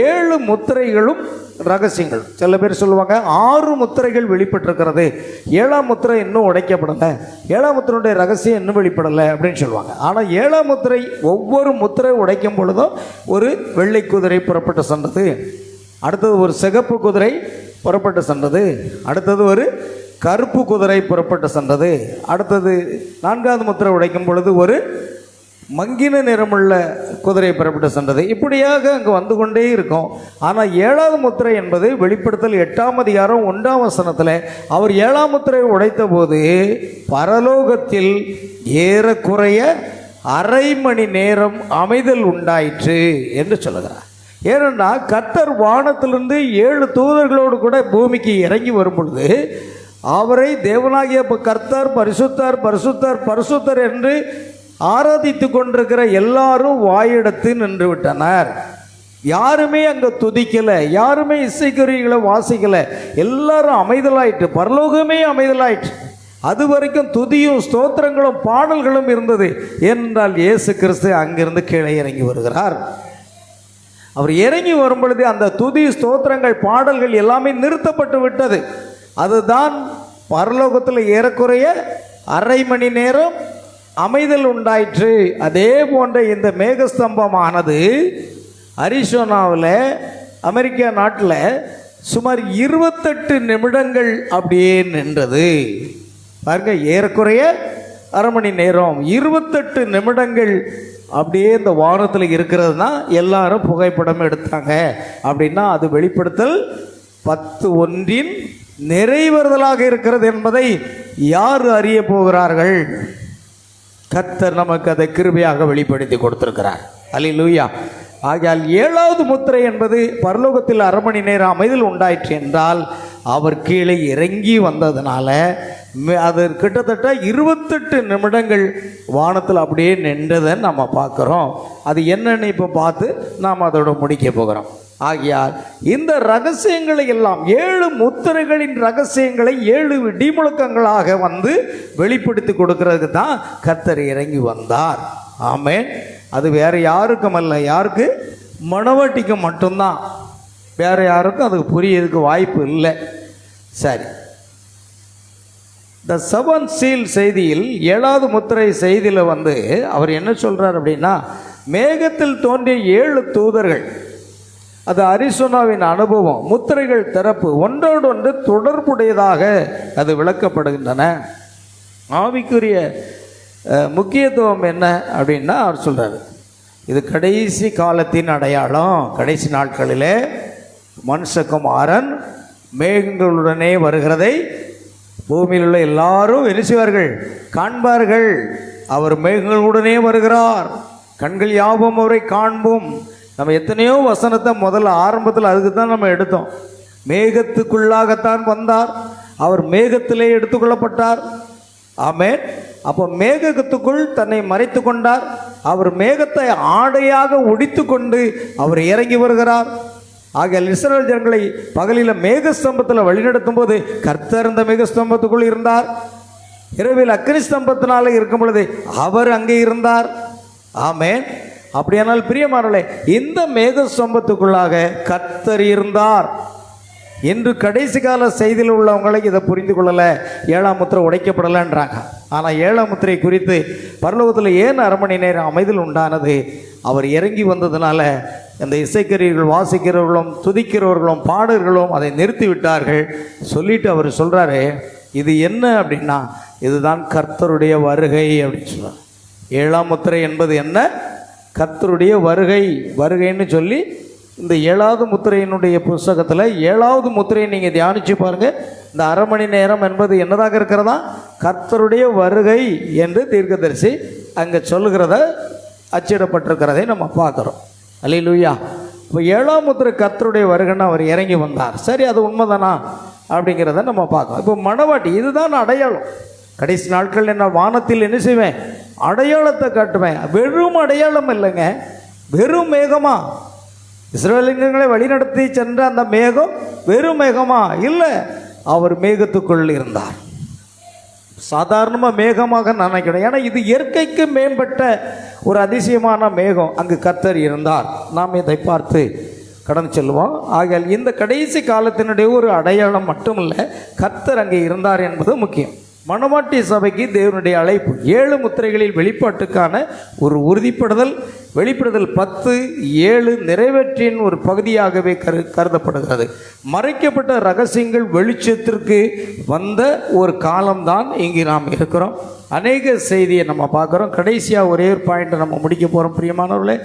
Speaker 1: 7 முத்திரைகளும் ரகசியங்கள். சில பேர் சொல்லுவாங்க 6 முத்திரைகள் வெளிப்பட்டிருக்கிறது, 7ஆம் முத்திரை இன்னும் உடைக்கப்படலை, 7ஆம் முத்திரையுடைய ரகசியம் இன்னும் வெளிப்படலை அப்படின்னு சொல்லுவாங்க. ஆனால் 7ஆம் முத்திரை, ஒவ்வொரு முத்திரை உடைக்கும் பொழுதும் ஒரு வெள்ளை குதிரை புறப்பட்டு சென்றது, அடுத்தது ஒரு சிகப்பு குதிரை புறப்பட்டு சென்றது, அடுத்தது ஒரு கருப்பு குதிரை புறப்பட்டு சென்றது, அடுத்தது 4வது முத்திரை உடைக்கும் பொழுது ஒரு மங்கின நிறமுள்ள குதிரை புறப்பட்டு சென்றது. இப்படியாக அங்கே வந்து கொண்டே இருக்கும். ஆனால் 7வது முத்திரை என்பது வெளிப்படுத்தல் 8ஆம் அதிகாரம் 1ஆம் வசனத்தில் அவர் 7ஆம் முத்திரை உடைத்த போது பரலோகத்தில் ஏறக்குறைய அரை மணி நேரம் அமைதல் உண்டாயிற்று என்று சொல்லுகிறார். ஏனென்னா கர்த்தர் வானத்திலிருந்து 7 தூதர்களோடு கூட பூமிக்கு இறங்கி வரும் பொழுது அவரை தேவனாகிய கர்த்தர் பரிசுத்தர் பரிசுத்தர் பரிசுத்தர் என்று ஆராதித்து கொண்டிருக்கிற எல்லாரும் வாயெடுத்து நின்று விட்டனர். யாருமே அங்கே துதிக்கலை, யாருமே இசைக்கருவிகளை வாசிக்கலை, எல்லாரும் அமைதலாயிற்று, பரலோகமே அமைதலாயிற்று. அது வரைக்கும் துதியும் ஸ்தோத்திரங்களும் பாடல்களும் இருந்தது. ஏனென்றால் இயேசு கிறிஸ்து அங்கிருந்து கீழே இறங்கி வருகிறார். அவர் இறங்கி வரும் பொழுது அந்த துதி ஸ்தோத்திரங்கள் பாடல்கள் எல்லாமே நிறுத்தப்பட்டு விட்டது. அதுதான் பரலோகத்தில் ஏறக்குறைய அரை மணி நேரம் அமைதல் உண்டாயிற்று. அதே போன்ற இந்த மேகஸ்தம்பமானது அரிசோனாவில், அமெரிக்கா நாட்டில் சுமார் 28 நிமிடங்கள் அப்படியே நின்றது. பாருங்க, ஏறக்குறைய அரை மணி நேரம் 28 நிமிடங்கள் அப்படியே இந்த வானத்தில் இருக்கிறதுனா எல்லாரும் புகைப்படம் எடுத்தாங்க. அப்படின்னா அது வெளிப்படுத்தல் 10:1 நிறைவேறுதலாக இருக்கிறது என்பதை யார் அறிய போகிறார்கள்? கர்த்தர் நமக்கு அதை கிருபையாக வெளிப்படுத்தி கொடுத்திருக்கிறார். அல்லேலூயா. ஆகையால் 7வது முத்திரை என்பது பரலோகத்தில் அரை மணி நேரம் அமைதல் உண்டாயிற்று என்றால் அவர் கீழே இறங்கி வந்ததுனால அது கிட்டத்தட்ட 28 நிமிடங்கள் வானத்தில் அப்படியே நின்றதை நம்ம பார்க்குறோம். அது என்னன்னு இப்போ பார்த்து நாம் அதோட முடிக்க போகிறோம். ஆகையால் இந்த ரகசியங்களை எல்லாம் 7 முத்திரைகளின் ரகசியங்களை 7 இடிமுழக்கங்களாக வந்து வெளிப்படுத்தி கொடுக்கறதுக்கு தான் கர்த்தர் இறங்கி வந்தார். ஆமென். அது வேற யாருக்கும் அல்ல. யாருக்கு? மணவாட்டிக்கு மட்டும்தான். வேற யாருக்கும் அதுக்கு புரியறதுக்கு வாய்ப்பு இல்லை. சரி, த 7 சீல் செய்தியில் 7வது முத்திரை செய்தியில் வந்து அவர் என்ன சொல்றார் அப்படின்னா, மேகத்தில் தோன்றிய 7 தூதர்கள், அது அரிசோனாவின் அனுபவம், முத்திரைகள் திறப்பு ஒன்றோடொன்று தொடர்புடையதாக அது விளக்கப்படுகின்றன. ஆவிக்குரிய முக்கியத்துவம் என்ன அப்படின்னா அவர் சொல்றாரு, இது கடைசி காலத்தின் அடையாளம். கடைசி நாட்களிலே மனுஷகுமாரன் மேகங்களுடனே வருகிறதை பூமியில் உள்ள எல்லாரும் என்ன செய்வார்கள்? காண்பார்கள். அவர் மேகங்களுடனே வருகிறார், கண்கள் யாவும் அவரை காண்போம். நம்ம எத்தனையோ வசனத்தை முதல்ல ஆரம்பத்தில் அதுக்கு தான் நம்ம எடுத்தோம். மேகத்துக்குள்ளாகத்தான் வந்தார், அவர் மேகத்திலே எடுத்துக்கொள்ளப்பட்டார். ஆமென். அப்போ மேகத்துக்குள் தன்னை மறைத்து கொண்டார். அவர் மேகத்தை ஆடையாக உடித்து கொண்டு அவர் இறங்கி வருகிறார். ஆகிய இஸ்ரவேல் ஜனங்களை பகலில் மேகஸ்தம்பத்தில் வழிநடத்தும் போது கர்த்தர் இந்த மேகஸ்தம்பத்துக்குள் இருந்தார். இரவில் அக்கினி ஸ்தம்பத்தினால இருக்கும் பொழுது அவர் அங்கே இருந்தார். ஆமென். அப்படியானால் பிரியமானவர்களே, இந்த மேகஸ்தம்பத்துக்குள்ளாக கர்த்தர் இருந்தார். இன்று கடைசி கால செய்தியில் உள்ளவங்களை இதை புரிந்து கொள்ளலை, 7ஆம் முத்திரை உடைக்கப்படலைன்றாங்க. ஆனால் 7ஆம் முத்திரை குறித்து பரலோகத்தில் ஏன் அரை மணி நேரம் அமைதல் உண்டானது? அவர் இறங்கி வந்ததுனால அந்த இசைக்கருவிகள் வாசிக்கிறவர்களும் துதிக்கிறவர்களும் பாடல்களும் அதை நிறுத்தி விட்டார்கள். சொல்லிட்டு அவர் சொல்கிறாரு, இது என்ன அப்படின்னா, இதுதான் கர்த்தருடைய வருகை அப்படின்னு சொல்கிறார். 7ஆம் முத்திரை என்பது என்ன? கர்த்தருடைய வருகை. வருகைன்னு சொல்லி இந்த 7வது முத்திரையினுடைய புஸ்தகத்தில் 7வது முத்திரையை நீங்கள் தியானித்து பாருங்கள். இந்த அரை மணி நேரம் என்பது என்னதாக இருக்கிறதா? கர்த்தருடைய வருகை என்று தீர்க்கதரிசி அங்கே சொல்லுகிறத அச்சிடப்பட்டிருக்கிறதை நம்ம பார்க்குறோம். அல்லேலூயா. இப்போ 7ஆம் முத்திரை கர்த்தருடைய வருகைன்னு அவர் இறங்கி வந்தார். சரி, அது உண்மைதானா அப்படிங்கிறத நம்ம பார்க்கணும். இப்போ மணவாட்டி, இதுதான் அடையாளம். கடைசி நாட்கள் என்ன வானத்தில் என்ன செய்வேன்? அடையாளத்தை காட்டுவேன். வெறும் அடையாளம் இல்லைங்க, வெறும் மேகமா? இஸ்ரவேலியர்களை வழிநடத்தி சென்ற அந்த மேகம் வெறும் மேகமா? இல்லை, அவர் மேகத்துக்குள் இருந்தார். சாதாரணமாக மேகமாக நினைக்கிறேன், ஏன்னா இது இயற்கைக்கு மேம்பட்ட ஒரு அதிசயமான மேகம். அங்கு கர்த்தர் இருந்தார். நாம் இதை பார்த்து கடந்து செல்வோம். ஆகையால் இந்த கடைசி காலத்தினுடைய ஒரு அடையாளம் மட்டுமில்லை, கர்த்தர் அங்கே இருந்தார் என்பது முக்கியம். மணவாட்டி சபைக்கு தேவனுடைய அழைப்பு 7 முத்திரைகளில் வெளிப்பாட்டுக்கான ஒரு உறுதிப்படுதல். வெளிப்படுதல் 10:7 நிறைவேற்றின் ஒரு பகுதியாகவே கருதப்படுகிறது. மறைக்கப்பட்ட ரகசியங்கள் வெளிச்சத்திற்கு வந்த ஒரு காலம்தான் இங்கு நாம் இருக்கிறோம். அநேக செய்தியை நம்ம பார்க்குறோம். கடைசியாக ஒரே ஒரு பாயிண்ட்டை நம்ம முடிக்க போகிறோம். பிரியமானவர்களே,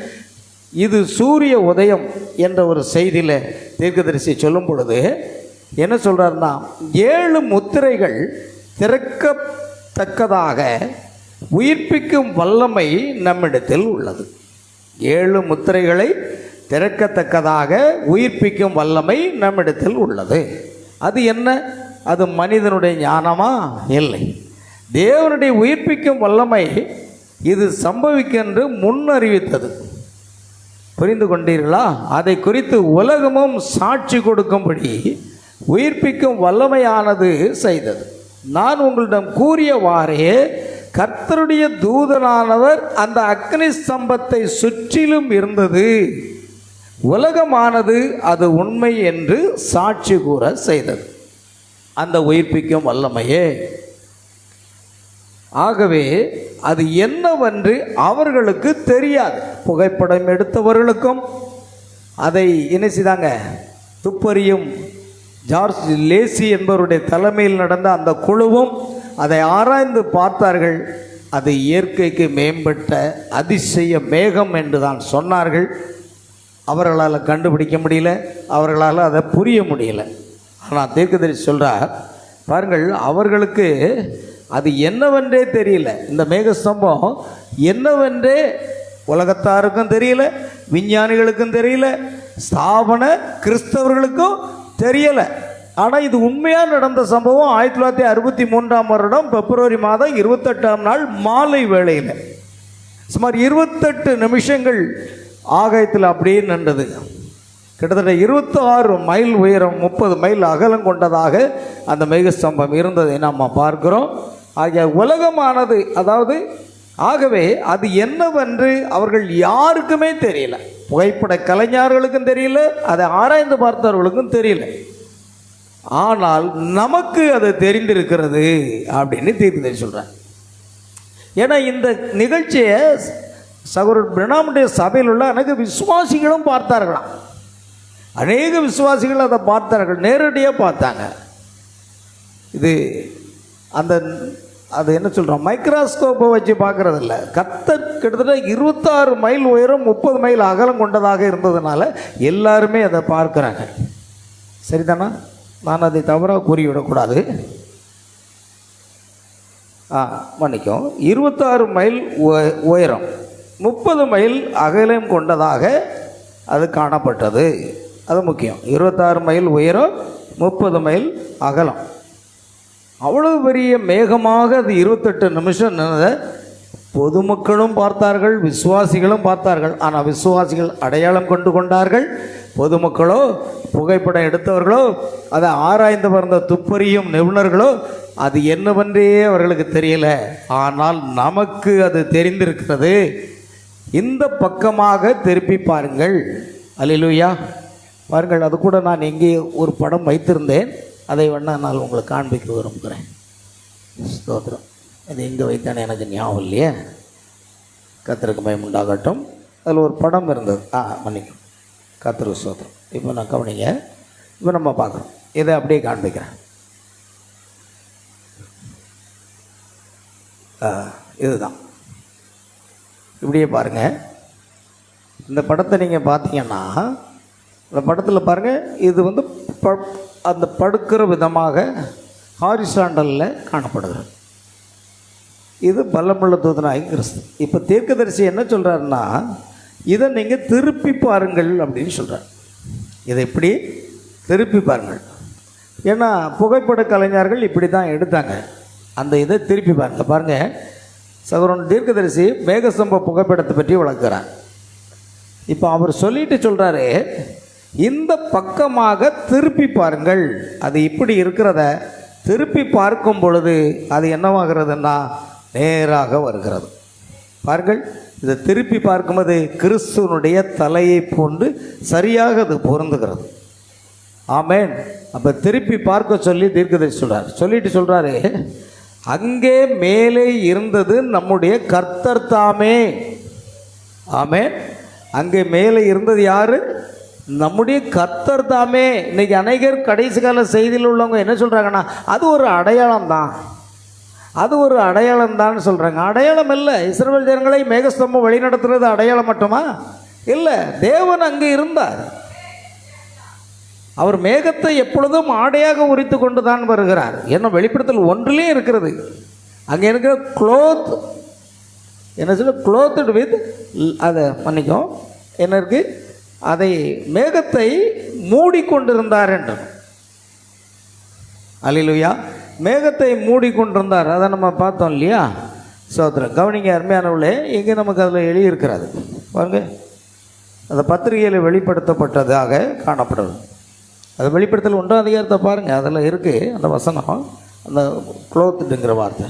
Speaker 1: இது சூரிய உதயம் என்ற ஒரு செய்தியில் தீர்க்கதரிசி சொல்லும் பொழுது என்ன சொல்கிறாருன்னா, 7 முத்திரைகள் திறக்கத்தக்கதாக உயிர்ப்பிக்கும் வல்லமை நம்மிடத்தில் உள்ளது. 7 முத்திரைகளை திறக்கத்தக்கதாக உயிர்ப்பிக்கும் வல்லமை நம்மிடத்தில் உள்ளது. அது என்ன? அது மனிதனுடைய ஞானமா? இல்லை, தேவனுடைய உயிர்ப்பிக்கும் வல்லமை. இது சம்பவிக்கென்று முன் அறிவித்தது. புரிந்து கொண்டீர்களா? அதை குறித்து உலகமும் சாட்சி கொடுக்கும்படி உயிர்ப்பிக்கும் வல்லமையானது செய்தது. நான் உங்களிடம் கூறியவாறே கர்த்தருடைய தூதனானவர் அந்த அக்னி ஸ்தம்பத்தை சுற்றிலும் இருந்தது. உலகமானது அது உண்மை என்று சாட்சி கூற செய்தது. அந்த உயிர்ப்பிக்கும் வல்லமையே. ஆகவே அது என்னவென்று அவர்களுக்கு தெரியாது. புகைப்படம் எடுத்தவர்களுக்கும் அதை என்ன செய்தாங்க? துப்பறியும் ஜார்ஜ் லேசி என்பவருடைய தலைமையில் நடந்த அந்த குழுவும் அதை ஆராய்ந்து பார்த்தார்கள். அது இயற்கைக்கு மேம்பட்ட அதிசய மேகம் என்று தான் சொன்னார்கள். அவர்களால் கண்டுபிடிக்க முடியல, அவர்களால் அதை புரிய முடியல. ஆனால் தீர்க்கதரிசி சொல்கிறார், பாருங்கள், அவர்களுக்கு அது என்னவென்றே தெரியல. இந்த மேகஸ்தம்பம் என்னவென்றே உலகத்தாருக்கும் தெரியல, விஞ்ஞானிகளுக்கும் தெரியல, ஸ்தாபன கிறிஸ்தவர்களுக்கும் தெரியலை. ஆனால் இது உண்மையாக நடந்த சம்பவம் 1963ஆம் வருடம் பிப்ரவரி மாதம் 28ஆம் நாள் மாலை வேளையில் சுமார் 28 நிமிஷங்கள் ஆகாயத்தில் அப்படியே நின்றது. கிட்டத்தட்ட 26 மைல் உயரம் 30 மைல் அகலம் கொண்டதாக அந்த மேகஸ்தம்பம் இருந்ததை நாம் பார்க்கிறோம். ஆகிய உலகமானது ஆகவே அது என்னவென்று அவர்கள் யாருக்குமே தெரியல. புகைப்பட கலைஞர்களுக்கும் தெரியல, அதை ஆராய்ந்து பார்த்தவர்களுக்கும் தெரியல. ஆனால் நமக்கு அது தெரிந்திருக்கிறது அப்படின்னு தீர்க்கதரிசி சொல்கிறார். ஏன்னா இந்த நிகழ்ச்சியை சகோதரர் பிரணாமுடைய சபையில் உள்ள அநேக விசுவாசிகளும் பார்த்தார்களாம். அநேக விசுவாசிகள் அதை பார்த்தார்கள், நேரடியாக பார்த்தாங்க. இது அது என்ன சொல்கிறோம், மைக்ரோஸ்கோப்பை வச்சு பார்க்குறதில்ல. கிட்டத்தட்ட 26 மைல் உயரம் 30 மைல் அகலம் கொண்டதாக இருந்ததுனால எல்லாருமே அதை பார்க்குறாங்க. சரிதானா? நான் அதை தவறாக கூறிவிடக்கூடாது. மன்னிக்கும். 26 மைல் உயரம் 30 மைல் அகலம் கொண்டதாக அது காணப்பட்டது. அது முக்கியம். 26 மைல் உயரம் 30 மைல் அகலம். அவ்வளவு பெரிய மேகமாக அது 28 நிமிஷம் நின்றதை பொதுமக்களும் பார்த்தார்கள், விசுவாசிகளும் பார்த்தார்கள். ஆனால் விசுவாசிகள் அடையாளம் கொண்டார்கள். பொதுமக்களோ, புகைப்படம் எடுத்தவர்களோ, அதை ஆராய்ந்து வந்த துப்பறியும் நிபுணர்களோ அது என்னவென்றே அவர்களுக்கு தெரியல. ஆனால் நமக்கு அது தெரிந்திருக்கிறது. இந்த பக்கமாக திருப்பி பாருங்கள். அல்லேலூயா. பாருங்கள், அது கூட நான் இங்கே ஒரு படம் வைத்திருந்தேன். அதை வேணா நான் உங்களுக்கு காண்பிக்க விரும்புகிறேன். ஸ்தோத்திரம். அது எங்கே வைத்தானே எனக்கு ஞாபகம் இல்லையே. கர்த்தருக்கு மகிமை உண்டாகட்டும். அதில் ஒரு படம் இருந்தது. மன்னிக்கும். கர்த்தருக்கு ஸ்தோத்திரம். இப்போ நான் கவனிங்க. இப்போ நம்ம பார்க்குறோம். இதை அப்படியே காண்பிக்கிறேன். இதுதான். இப்படியே பாருங்கள். இந்த படத்தை நீங்கள் பார்த்தீங்கன்னா, இந்த படத்தில் பாருங்கள், இது அந்த படுக்கிற விதமாக ஹாரிசாண்டலில் காணப்படுகிறது. இது பலமுள்ள தூதனாகி கிறிஸ்து. இப்போ தீர்க்கதரிசி என்ன சொல்கிறாருன்னா, இதை நீங்கள் திருப்பி பாருங்கள் அப்படின்னு சொல்கிறார். இதை இப்படி திருப்பி பாருங்கள். ஏன்னா புகைப்பட கலைஞர்கள் இப்படி தான் எடுத்தாங்க. அந்த இதை திருப்பி பாருங்கள். பாருங்கள், சகோதரன் தீர்க்கதரிசி மேகஸ்தம்ப புகைப்படத்தை பற்றி விளக்குறார். இப்போ அவர் சொல்லிட்டு சொல்கிறாரு, இந்த பக்கமாக திருப்பி பாருங்கள். அது இப்படி இருக்கிறத திருப்பி பார்க்கும் பொழுது அது என்னவாகிறதுன்னா நேராக வருகிறது. பாருங்கள், இதை திருப்பி பார்க்கும்போது கிறிஸ்துவனுடைய தலையை போன்று சரியாக அது பொருந்துகிறது. ஆமேன். அப்போ திருப்பி பார்க்க சொல்லி தீர்க்கதரிசி சொல்கிறாரு, அங்கே மேலே இருந்தது நம்முடைய கர்த்தர் தாமே. ஆமேன். அங்கே மேலே இருந்தது யாரு? நம்முடைய கர்த்தர் தாமே. இன்னைக்கு அநேகர் கடைசி கால செய்தியில் உள்ளவங்க என்ன சொல்கிறாங்கன்னா, அது ஒரு அடையாளம் தான், அது ஒரு அடையாளம் தான் சொல்கிறாங்க. அடையாளம் இல்லை. இஸ்ரவேல் ஜனங்களை மேகஸ்தம்பம் வழி நடத்துறது அடையாளம் மட்டுமா? இல்லை. தேவன் அங்கே இருந்தார். அவர் மேகத்தை எப்பொழுதும் ஆடையாக உரித்து கொண்டு தான் வருகிறார். என்ன வெளிப்படுத்தல் 1 இருக்கிறது. அங்கே இருக்கிற க்ளோத் என்ன சொல்ல, க்ளோத்டு வித், அதை மன்னிக்கும், என்ன இருக்குது, அதை மேகத்தை மூடிக்கொண்டிருந்தார் என்று. அல்லேலூயா. மேகத்தை மூடிக்கொண்டிருந்தார். அதை நம்ம பார்த்தோம் இல்லையா? சோதரம். கவனிங்க அருமையானவர்களே, இங்கே நமக்கு அதில் எழுதியிருக்கிறது பாருங்க. அந்த பத்திரிகையில் வெளிப்படுத்தப்பட்டதாக காணப்படுது. அது வெளிப்படுத்தல் 1ஆம் அதிகாரத்தை பாருங்கள். அதில் இருக்குது அந்த வசனம், அந்த க்ளோத்துங்கிற வார்த்தை.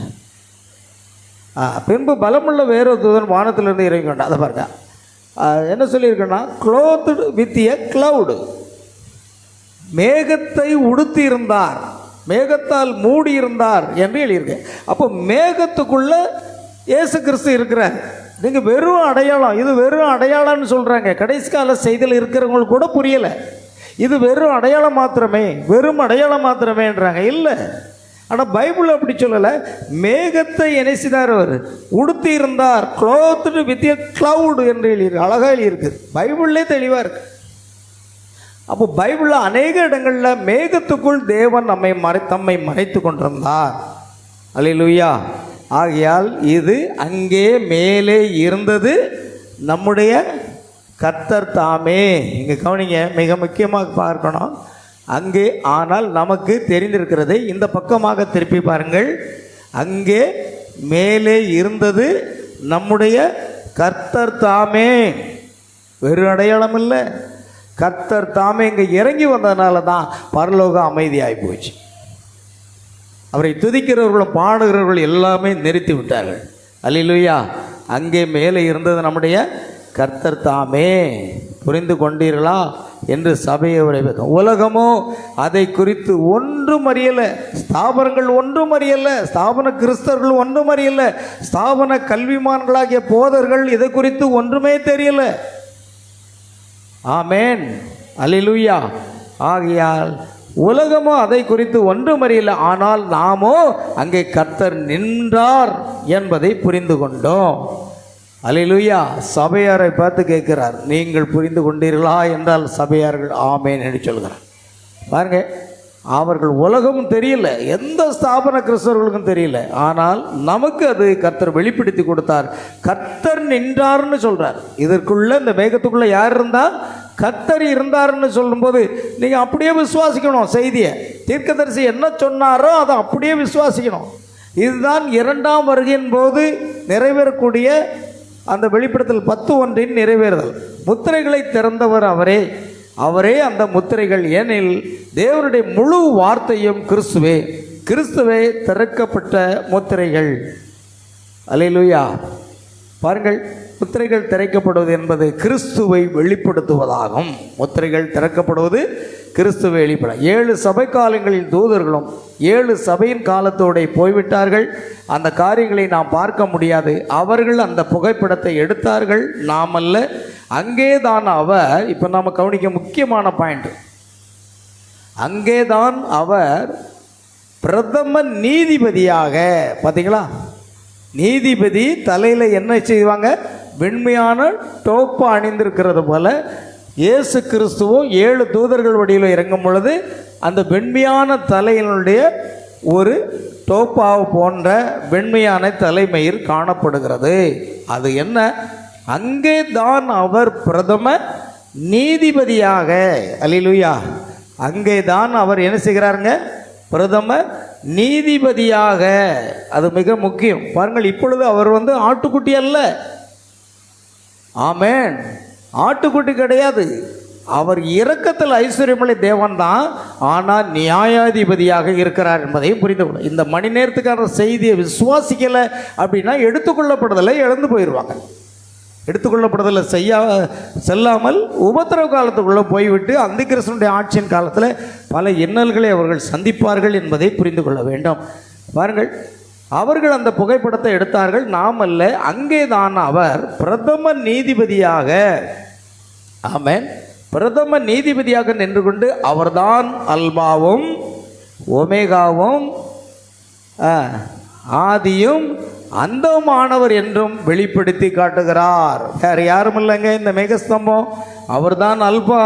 Speaker 1: பின்பு பலமுள்ள வேறொரு தூதன் வானத்திலிருந்து இறங்கி கொண்டான். அதை பாருங்க, என்ன சொல்லியிருக்கேன்னா, க்ளோத்து வித் எ க்ளவுடு. மேகத்தை உடுத்தி இருந்தார், மேகத்தால் மூடி இருந்தார் என்று எழுதியிருக்கு. அப்போ மேகத்துக்குள்ளே இயேசு கிறிஸ்து இருக்கிறார். நீங்கள் வெறும் அடையாளம், இது வெறும் அடையாளம்னு சொல்கிறாங்க. கடைசி கால செய்தியில் இருக்கிறவங்களுக்கு கூட புரியலை. இது வெறும் அடையாளம் மாத்திரமே, வெறும் அடையாளம் மாத்திரமேன்றாங்க. இல்லை, ஆனால் பைபிள் அப்படி சொல்லலை. மேகத்தை என்ன செய்தார்? அவர் உடுத்தி இருந்தார். க்ளோத்டு வித் எ க்ளவுட் என்று எழுதியிருக்கு. அழகாக எழுதியிருக்குது. பைபிள்லே தெளிவாக இருக்கு. அப்போ பைபிளில் அநேக இடங்களில் மேகத்துக்குள் தேவன் தம்மை மறைத்து கொண்டிருந்தார். அல்லேலூயா. ஆகையால் இது அங்கே மேலே இருந்தது நம்முடைய கர்த்தர் தாமே. இங்கே கவனிங்க, மிக முக்கியமாக பார்க்கணும். அங்கே, ஆனால் நமக்கு தெரிந்திருக்கிறது. இந்த பக்கமாக திருப்பி பாருங்கள். அங்கே மேலே இருந்தது நம்முடைய கர்த்தர் தாமே. வெறும் அடையாளம் இல்லை, கர்த்தர் தாமே இங்கே இறங்கி வந்ததுனால தான் பரலோகம் அமைதியாகி போச்சு. அவரை துதிக்கிறவர்களும் பாடுகிறவர்கள் எல்லாமே நிறுத்தி விட்டார்கள். அல்லேலூயா. அங்கே மேலே இருந்தது நம்முடைய கர்த்தர் தாமே. புரிந்து கொண்டீர்களா என்று சபையை உரைப்பது. உலகமோ அதை குறித்து ஒன்றும் அறியலை, ஸ்தாபனங்கள் ஒன்றும் அறியலை, ஸ்தாபன கிறிஸ்தவர்கள் ஒன்றும் அறியலை, ஸ்தாபன கல்விமான்களாகிய போதர்கள் இதை குறித்து ஒன்றுமே தெரியலை. ஆமேன், அல்லேலூயா. ஆகையால் உலகமோ அதை குறித்து ஒன்றும் அறியலை, ஆனால் நாமோ அங்கே கர்த்தர் நின்றார் என்பதை புரிந்து கொண்டோம். அல்லேலூயா. சபையாரை பார்த்து கேட்கிறார், நீங்கள் புரிந்து கொண்டீர்களா என்றால் சபையார்கள் ஆமேன் என்று சொல்கிறார். பாருங்க, அவர்கள் உலகமும் தெரியல, எந்த ஸ்தாபன கிறிஸ்தவர்களுக்கும் தெரியல, ஆனால் நமக்கு அது கர்த்தர் வெளிப்படுத்தி கொடுத்தார். கர்த்தர் நின்றார்னு சொல்றார். இதற்குள்ள இந்த மேகத்துக்குள்ள யார் இருந்தால் கர்த்தர் இருந்தார்னு சொல்லும்போது நீங்கள் அப்படியே விசுவாசிக்கணும். செய்தியை தீர்க்கதரிசி என்ன சொன்னாரோ அதை அப்படியே விசுவாசிக்கணும். இதுதான் இரண்டாம் வருகையின் போது நிறைவேறக்கூடிய அந்த வெளிப்படுத்தல் 10:1 நிறைவேறுதல். முத்திரைகளை திறந்தவர் அவரே, அவரே அந்த முத்திரைகள். ஏனில் தேவனுடைய முழு வார்த்தையும் கிறிஸ்துவே, கிறிஸ்துவே திறக்கப்பட்ட முத்திரைகள். அல்லேலூயா. பாருங்கள், முத்திரைகள் திறக்கப்படுவது என்பது கிறிஸ்துவை வெளிப்படுத்துவதாகும். முத்திரைகள் திறக்கப்படுவது கிறிஸ்துவை வெளிப்பட. 7 சபை காலங்களின் தூதர்களும் 7 சபையின் காலத்தோடு போய்விட்டார்கள். அந்த காரியங்களை நாம் பார்க்க முடியாது. அவர்கள் அந்த புகைப்படத்தை எடுத்தார்கள், நாம் அல்ல. அங்கேதான் அவர், இப்போ நாம் கவனிக்க முக்கியமான பாயிண்ட், அங்கேதான் அவர் பிரதம நீதிபதியாக. பார்த்தீங்களா, நீதிபதி தலையில் என்ன செய்வாங்க, வெண்மையான டோப்பு அணிந்திருக்கிறது போல இயேசு கிறிஸ்துவும் 7 தூதர்கள் வடிவில் இறங்கும் பொழுது அந்த வெண்மையான தலையினுடைய ஒரு டோப்பாவை போன்ற வெண்மையான தலைமயிர் காணப்படுகிறது. அது என்ன, அங்கே தான் அவர் பிரதம நீதிபதியாக. அல்லேலூயா. அங்கே தான் அவர் என்ன செய்கிறாருங்க, பிரதம நீதிபதியாக. அது மிக முக்கியம். பாருங்கள், இப்பொழுது அவர் ஆட்டுக்குட்டி அல்ல. ஆமேன், ஆட்டுக்குட்டி கிடையாது. அவர் இரக்கத்தில் ஐஸ்வர்யமுள்ள தேவன் தான், ஆனால் நியாயாதிபதியாக இருக்கிறார் என்பதையும் புரிந்து கொள்ள. இந்த மணி நேரத்துக்கான செய்தியை விசுவாசிக்கலை அப்படின்னா எடுத்துக்கொள்ளப்படுதலை இழந்து போயிடுவாங்க. எடுத்துக்கொள்ளப்படுதலை செல்லாமல் உபத்திரவ காலத்துக்குள்ளே போய்விட்டு அந்த கிறிஸ்தனுடைய ஆட்சியின் காலத்தில் பல இன்னல்களை அவர்கள் சந்திப்பார்கள் என்பதை புரிந்து கொள்ள வேண்டும். பாருங்கள், அவர்கள் அந்த புகைப்படத்தை எடுத்தார்கள், நாம் அல்ல. அங்கே தான் அவர் பிரதம நீதிபதியாக, ஆமென், பிரதம நீதிபதியாக நின்று கொண்டு அவர்தான் அல்பாவும் ஒமேகாவும் ஆதியும் அந்தமானவர் என்றும் வெளிப்படுத்தி காட்டுகிறார். வேறு யாரும் இல்லைங்க இந்த மேகஸ்தம்பம். அவர்தான் அல்பா,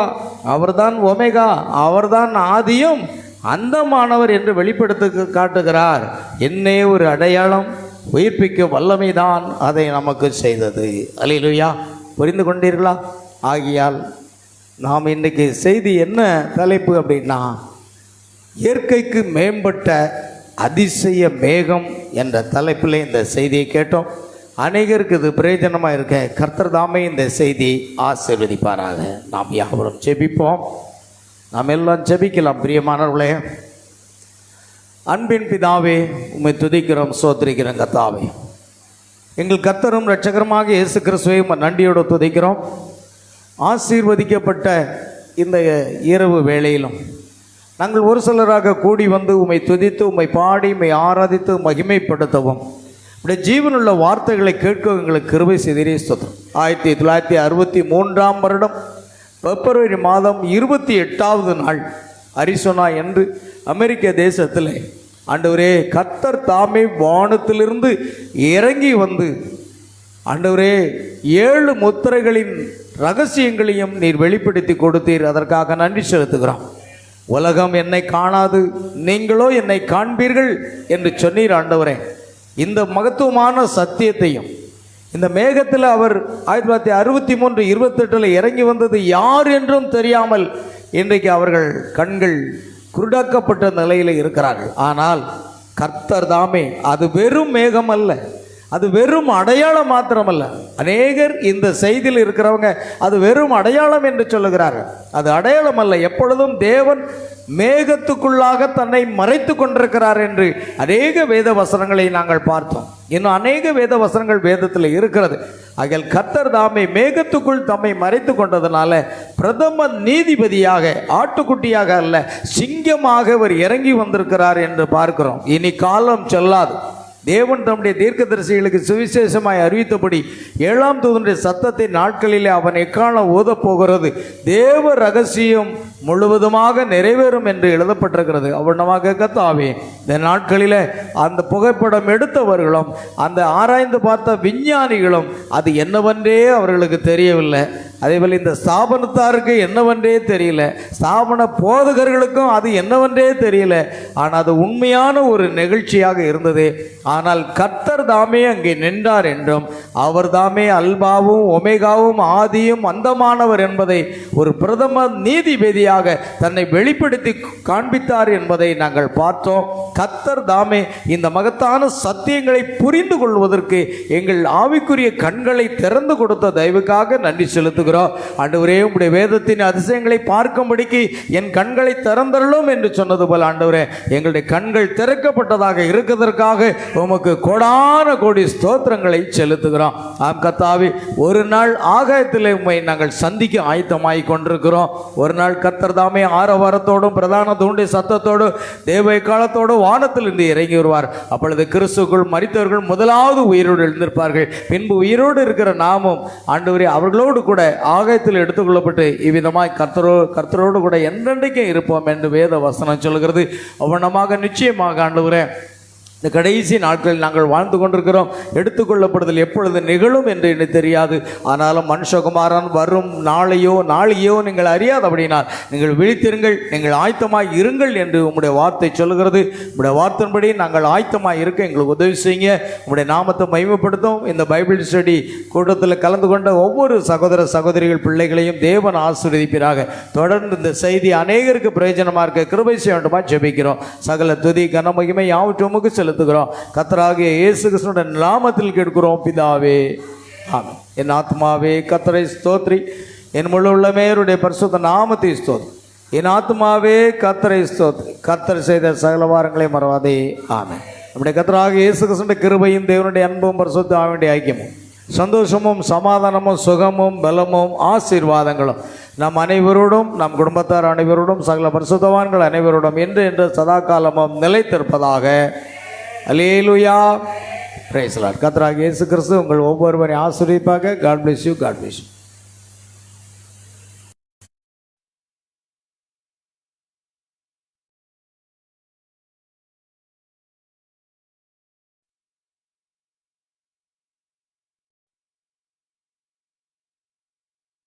Speaker 1: அவர்தான் ஒமேகா, அவர்தான் ஆதியும் அந்தமானவர் என்று வெளிப்படுத்தி காட்டுகிறார். என்னே ஒரு அடையாளம், உயிர்ப்பிக்கும் வல்லமைதான் அதை நமக்கு செய்தது. அல்லேலூயா. புரிந்து கொண்டீர்களா? ஆகியால் நாம் இன்றைக்கு செய்தி என்ன தலைப்பு அப்படின்னா, இயற்கைக்கு மேம்பட்ட அதிசய மேகம் என்ற தலைப்பில் இந்த செய்தியை கேட்டோம். அநேகருக்கு இது பிரயோஜனமாக இருக்க கர்த்தர் தாமே இந்த செய்தி ஆசீர்வதிப்பாராக. நாம் யாவரும் ஜெபிப்போம். நாம் எல்லாம் ஜெபிக்கலாம். பிரியமானவர்களே, அன்பின் பிதாவே, உம்மை துதிக்கிறோம், சோத்திரிக்கிறோம். கர்த்தாவே, எங்கள் கர்த்தரும் இரட்சகருமாக இயேசு கிறிஸ்துவை நன்றியோடு துதிக்கிறோம். ஆசீர்வதிக்கப்பட்ட இந்த இரவு வேளையிலும் நாங்கள் ஒரு சிலராக கூடி வந்து உம்மை துதித்து, உம்மை பாடி, உம்மை ஆராதித்து மகிமைப்படுத்தவும் இப்படி ஜீவனுள்ள வார்த்தைகளை கேட்க எங்களுக்கு கிருபை செய்தீரே. ஸ்தோத்திரம். 1963 வருடம் பிப்ரவரி மாதம் 28வது நாள் அரிசோனா என்று அமெரிக்க தேசத்தில் ஆண்டவரே கர்த்தர் தாமே வானத்திலிருந்து இறங்கி வந்து ஆண்டவரே 7 முத்திரைகளின் ரகசியங்களையும் நீர் வெளிப்படுத்தி கொடுத்தீர். அதற்காக நன்றி செலுத்துகிறோம். உலகம் என்னை காணாது, நீங்களோ என்னை காண்பீர்கள் என்று சொன்னீர். ஆண்டவரே, இந்த மகத்துவமான சத்தியத்தையும் இந்த மேகத்தில் அவர் 1963 28 இறங்கி வந்தது யார் என்றும் தெரியாமல் இன்றைக்கு அவர்கள் கண்கள் குருடாக்கப்பட்ட நிலையில் இருக்கிறார்கள். ஆனால் கர்த்தர் தாமே, அது வெறும் மேகம் அல்ல, அது வெறும் அடையாளம் மாத்திரமல்ல. அநேகர் இந்த செய்தியில் இருக்கிறவங்க அது வெறும் அடையாளம் என்று சொல்லுகிறார்கள். அது அடையாளம் அல்ல, எப்பொழுதும் தேவன் மேகத்துக்குள்ளாக தன்னை மறைத்து கொண்டிருக்கிறார் என்று அநேக வேத வசனங்களை நாங்கள் பார்த்தோம். இன்னும் அநேக வேத வசனங்கள் வேதத்தில் இருக்கிறது. ஆகிய கர்த்தர் தாமே மேகத்துக்குள் தம்மை மறைத்து கொண்டதுனால பிரதம நீதிபதியாக, ஆட்டுக்குட்டியாக அல்ல, சிங்கமாக அவர் இறங்கி வந்திருக்கிறார் என்று பார்க்கிறோம். இனி காலம் செல்லாது. தேவன் தம்முடைய தீர்க்கதரிசிகளுக்கு சுவிசேஷமாய் அறிவித்தபடி 7ஆம் தூதனுடைய சத்தத்தை நாட்களிலே அவன் எக்காலம் ஓதப் போகிறது, தேவ ரகசியம் முழுவதுமாக நிறைவேறும் என்று எழுதப்பட்டிருக்கிறது. அவ்வளவாக கர்த்தாவே, இந்த நாட்களில் அந்த புகைப்படம் எடுத்தவர்களும் அந்த ஆராய்ந்து பார்த்த விஞ்ஞானிகளும் அது என்னவென்றே அவர்களுக்கு தெரியவில்லை. அதேபோல் இந்த ஸ்தாபனத்தாருக்கு என்னவென்றே தெரியல, ஸ்தாபன போதகர்களுக்கும் அது என்னவென்றே தெரியல. ஆனால் அது உண்மையான ஒரு நிகழ்ச்சியாக இருந்தது. ஆனால் கர்த்தர் தாமே அங்கே நின்றார் என்றும் அவர் தாமே அல்பாவும் ஒமேகாவும் ஆதியும் அந்தமானவர் என்பதை ஒரு பிரதம நீதிபதியாக தன்னை வெளிப்படுத்தி காண்பித்தார் என்பதை நாங்கள் பார்த்தோம். கர்த்தர் தாமே இந்த மகத்தான சத்தியங்களை புரிந்து கொள்வதற்கு எங்கள் ஆவிக்குரிய கண்களை திறந்து கொடுத்த தயவுக்காக நன்றி செலுத்துகிறோம். ஆண்டவரே, உம்முடைய வேதத்தின் அதிசயங்களை பார்க்கும்படிக்கு என் கண்களை திறந்தருளும் என்று சொன்னது போல ஆண்டவரே, எங்களுடைய கண்கள் திறக்கப்பட்டதாக இருக்கிறதற்காக உமக்கு கோடான கோடி ஸ்தோத்திரங்களை செலுத்துகிறோம். ஆம் கர்த்தாவே, ஒரு நாள் ஆகாயத்தில் உம்மை நாங்கள் சந்திக்க ஆயத்தமாகி கொண்டிருக்கிறோம். ஒரு நாள் கர்த்தர் தாமே ஆரவாரத்தோடும் பிரதான தூண்டிய சத்தத்தோடும் தேவ காலத்தோடும் வானத்தில் இருந்து இறங்கி வருவார். அப்பொழுது கிறிஸ்துக்குள் மரித்தவர்கள் முதலாவது உயிரோடு எழுந்திருப்பார்கள். பின்பு உயிரோடு இருக்கிற நாமும் ஆண்டவரே அவர்களோடு கூட ஆகாயத்தில் எடுத்துக்கொள்ளப்பட்டு இவ்விதமாய் கர்த்தரோடு கூட என்றென்றைக்கும் இருப்போம் என்று வேத வசனம் சொல்கிறது. அவ்வண்ணமாக நிச்சயமாக ஆண்டவரே, இந்த கடைசி நாட்களில் நாங்கள் வாழ்ந்து கொண்டிருக்கிறோம். எடுத்துக்கொள்ளப்படுதல் எப்பொழுது நிகழும் என்று எனக்கு தெரியாது. ஆனாலும் மனுஷகுமாரன் வரும் நாளையோ நீங்கள் அறியாதபடினால் நீங்கள் விழித்திருங்கள், நீங்கள் ஆயத்தமாய் இருங்கள் என்று உம்முடைய வார்த்தை சொல்லுகிறது. உம்முடைய வார்த்தையின்படி நாங்கள் ஆயத்தமாய் இருக்க எங்களுக்கு உதவி செய்யுங்க. உம்முடைய நாமத்தை மகிமைப்படுத்தும். இந்த பைபிள் ஸ்டடி கூட்டத்தில் கலந்து கொண்ட ஒவ்வொரு சகோதர சகோதரிகள் பிள்ளைகளையும் தேவன் ஆசீர்வதிப்பீராக. தொடர்ந்து இந்த செய்தி அநேகருக்கு பிரயோஜனமாக இருக்க கிருபை செய்ய வேண்டுமா ஜெபிக்கிறோம். சகல துதி கன மகிமை யாவற்றுமுக்கு செலுத்துகிறோம். கர்த்தராகிய இயேசு கிறிஸ்துவின் நாமத்தில் கேட்கிறோம் பிதாவே, ஆமென். என் ஆத்மாவே கர்த்தரை ஸ்தோத்ரி, என் முழு உள்ளமே அவருடைய பரிசுத்த நாமத்தை ஸ்தோத்ரி. என் ஆத்மாவே கர்த்தரை ஸ்தோத்ரி, கர்த்தர் செய்த சகல வாரங்களை மறவாதே, ஆமென். நம்முடைய கர்த்தராகிய இயேசு கிறிஸ்துவின் கிருபையும் தேவனுடைய அன்பும் பரிசுத்த ஆவியுடைய ஐக்கியமும் சந்தோஷமும் சமாதானமும் சுகமும் பலமும் ஆசீர்வாதங்களும் நம் அனைவரோடும், நம் குடும்பத்தார் அனைவரோடும், சகல பரிசுத்தவான்கள் அனைவரோடும் என்று சதா காலமும் நிலைத்திருப்பதாக. அல்லேலூயா. Praise the Lord. கர்த்தராகிய இயேசு கிறிஸ்து உங்கள் ஒவ்வொருவரையும் ஆசீர்வதிப்பாக. God bless you.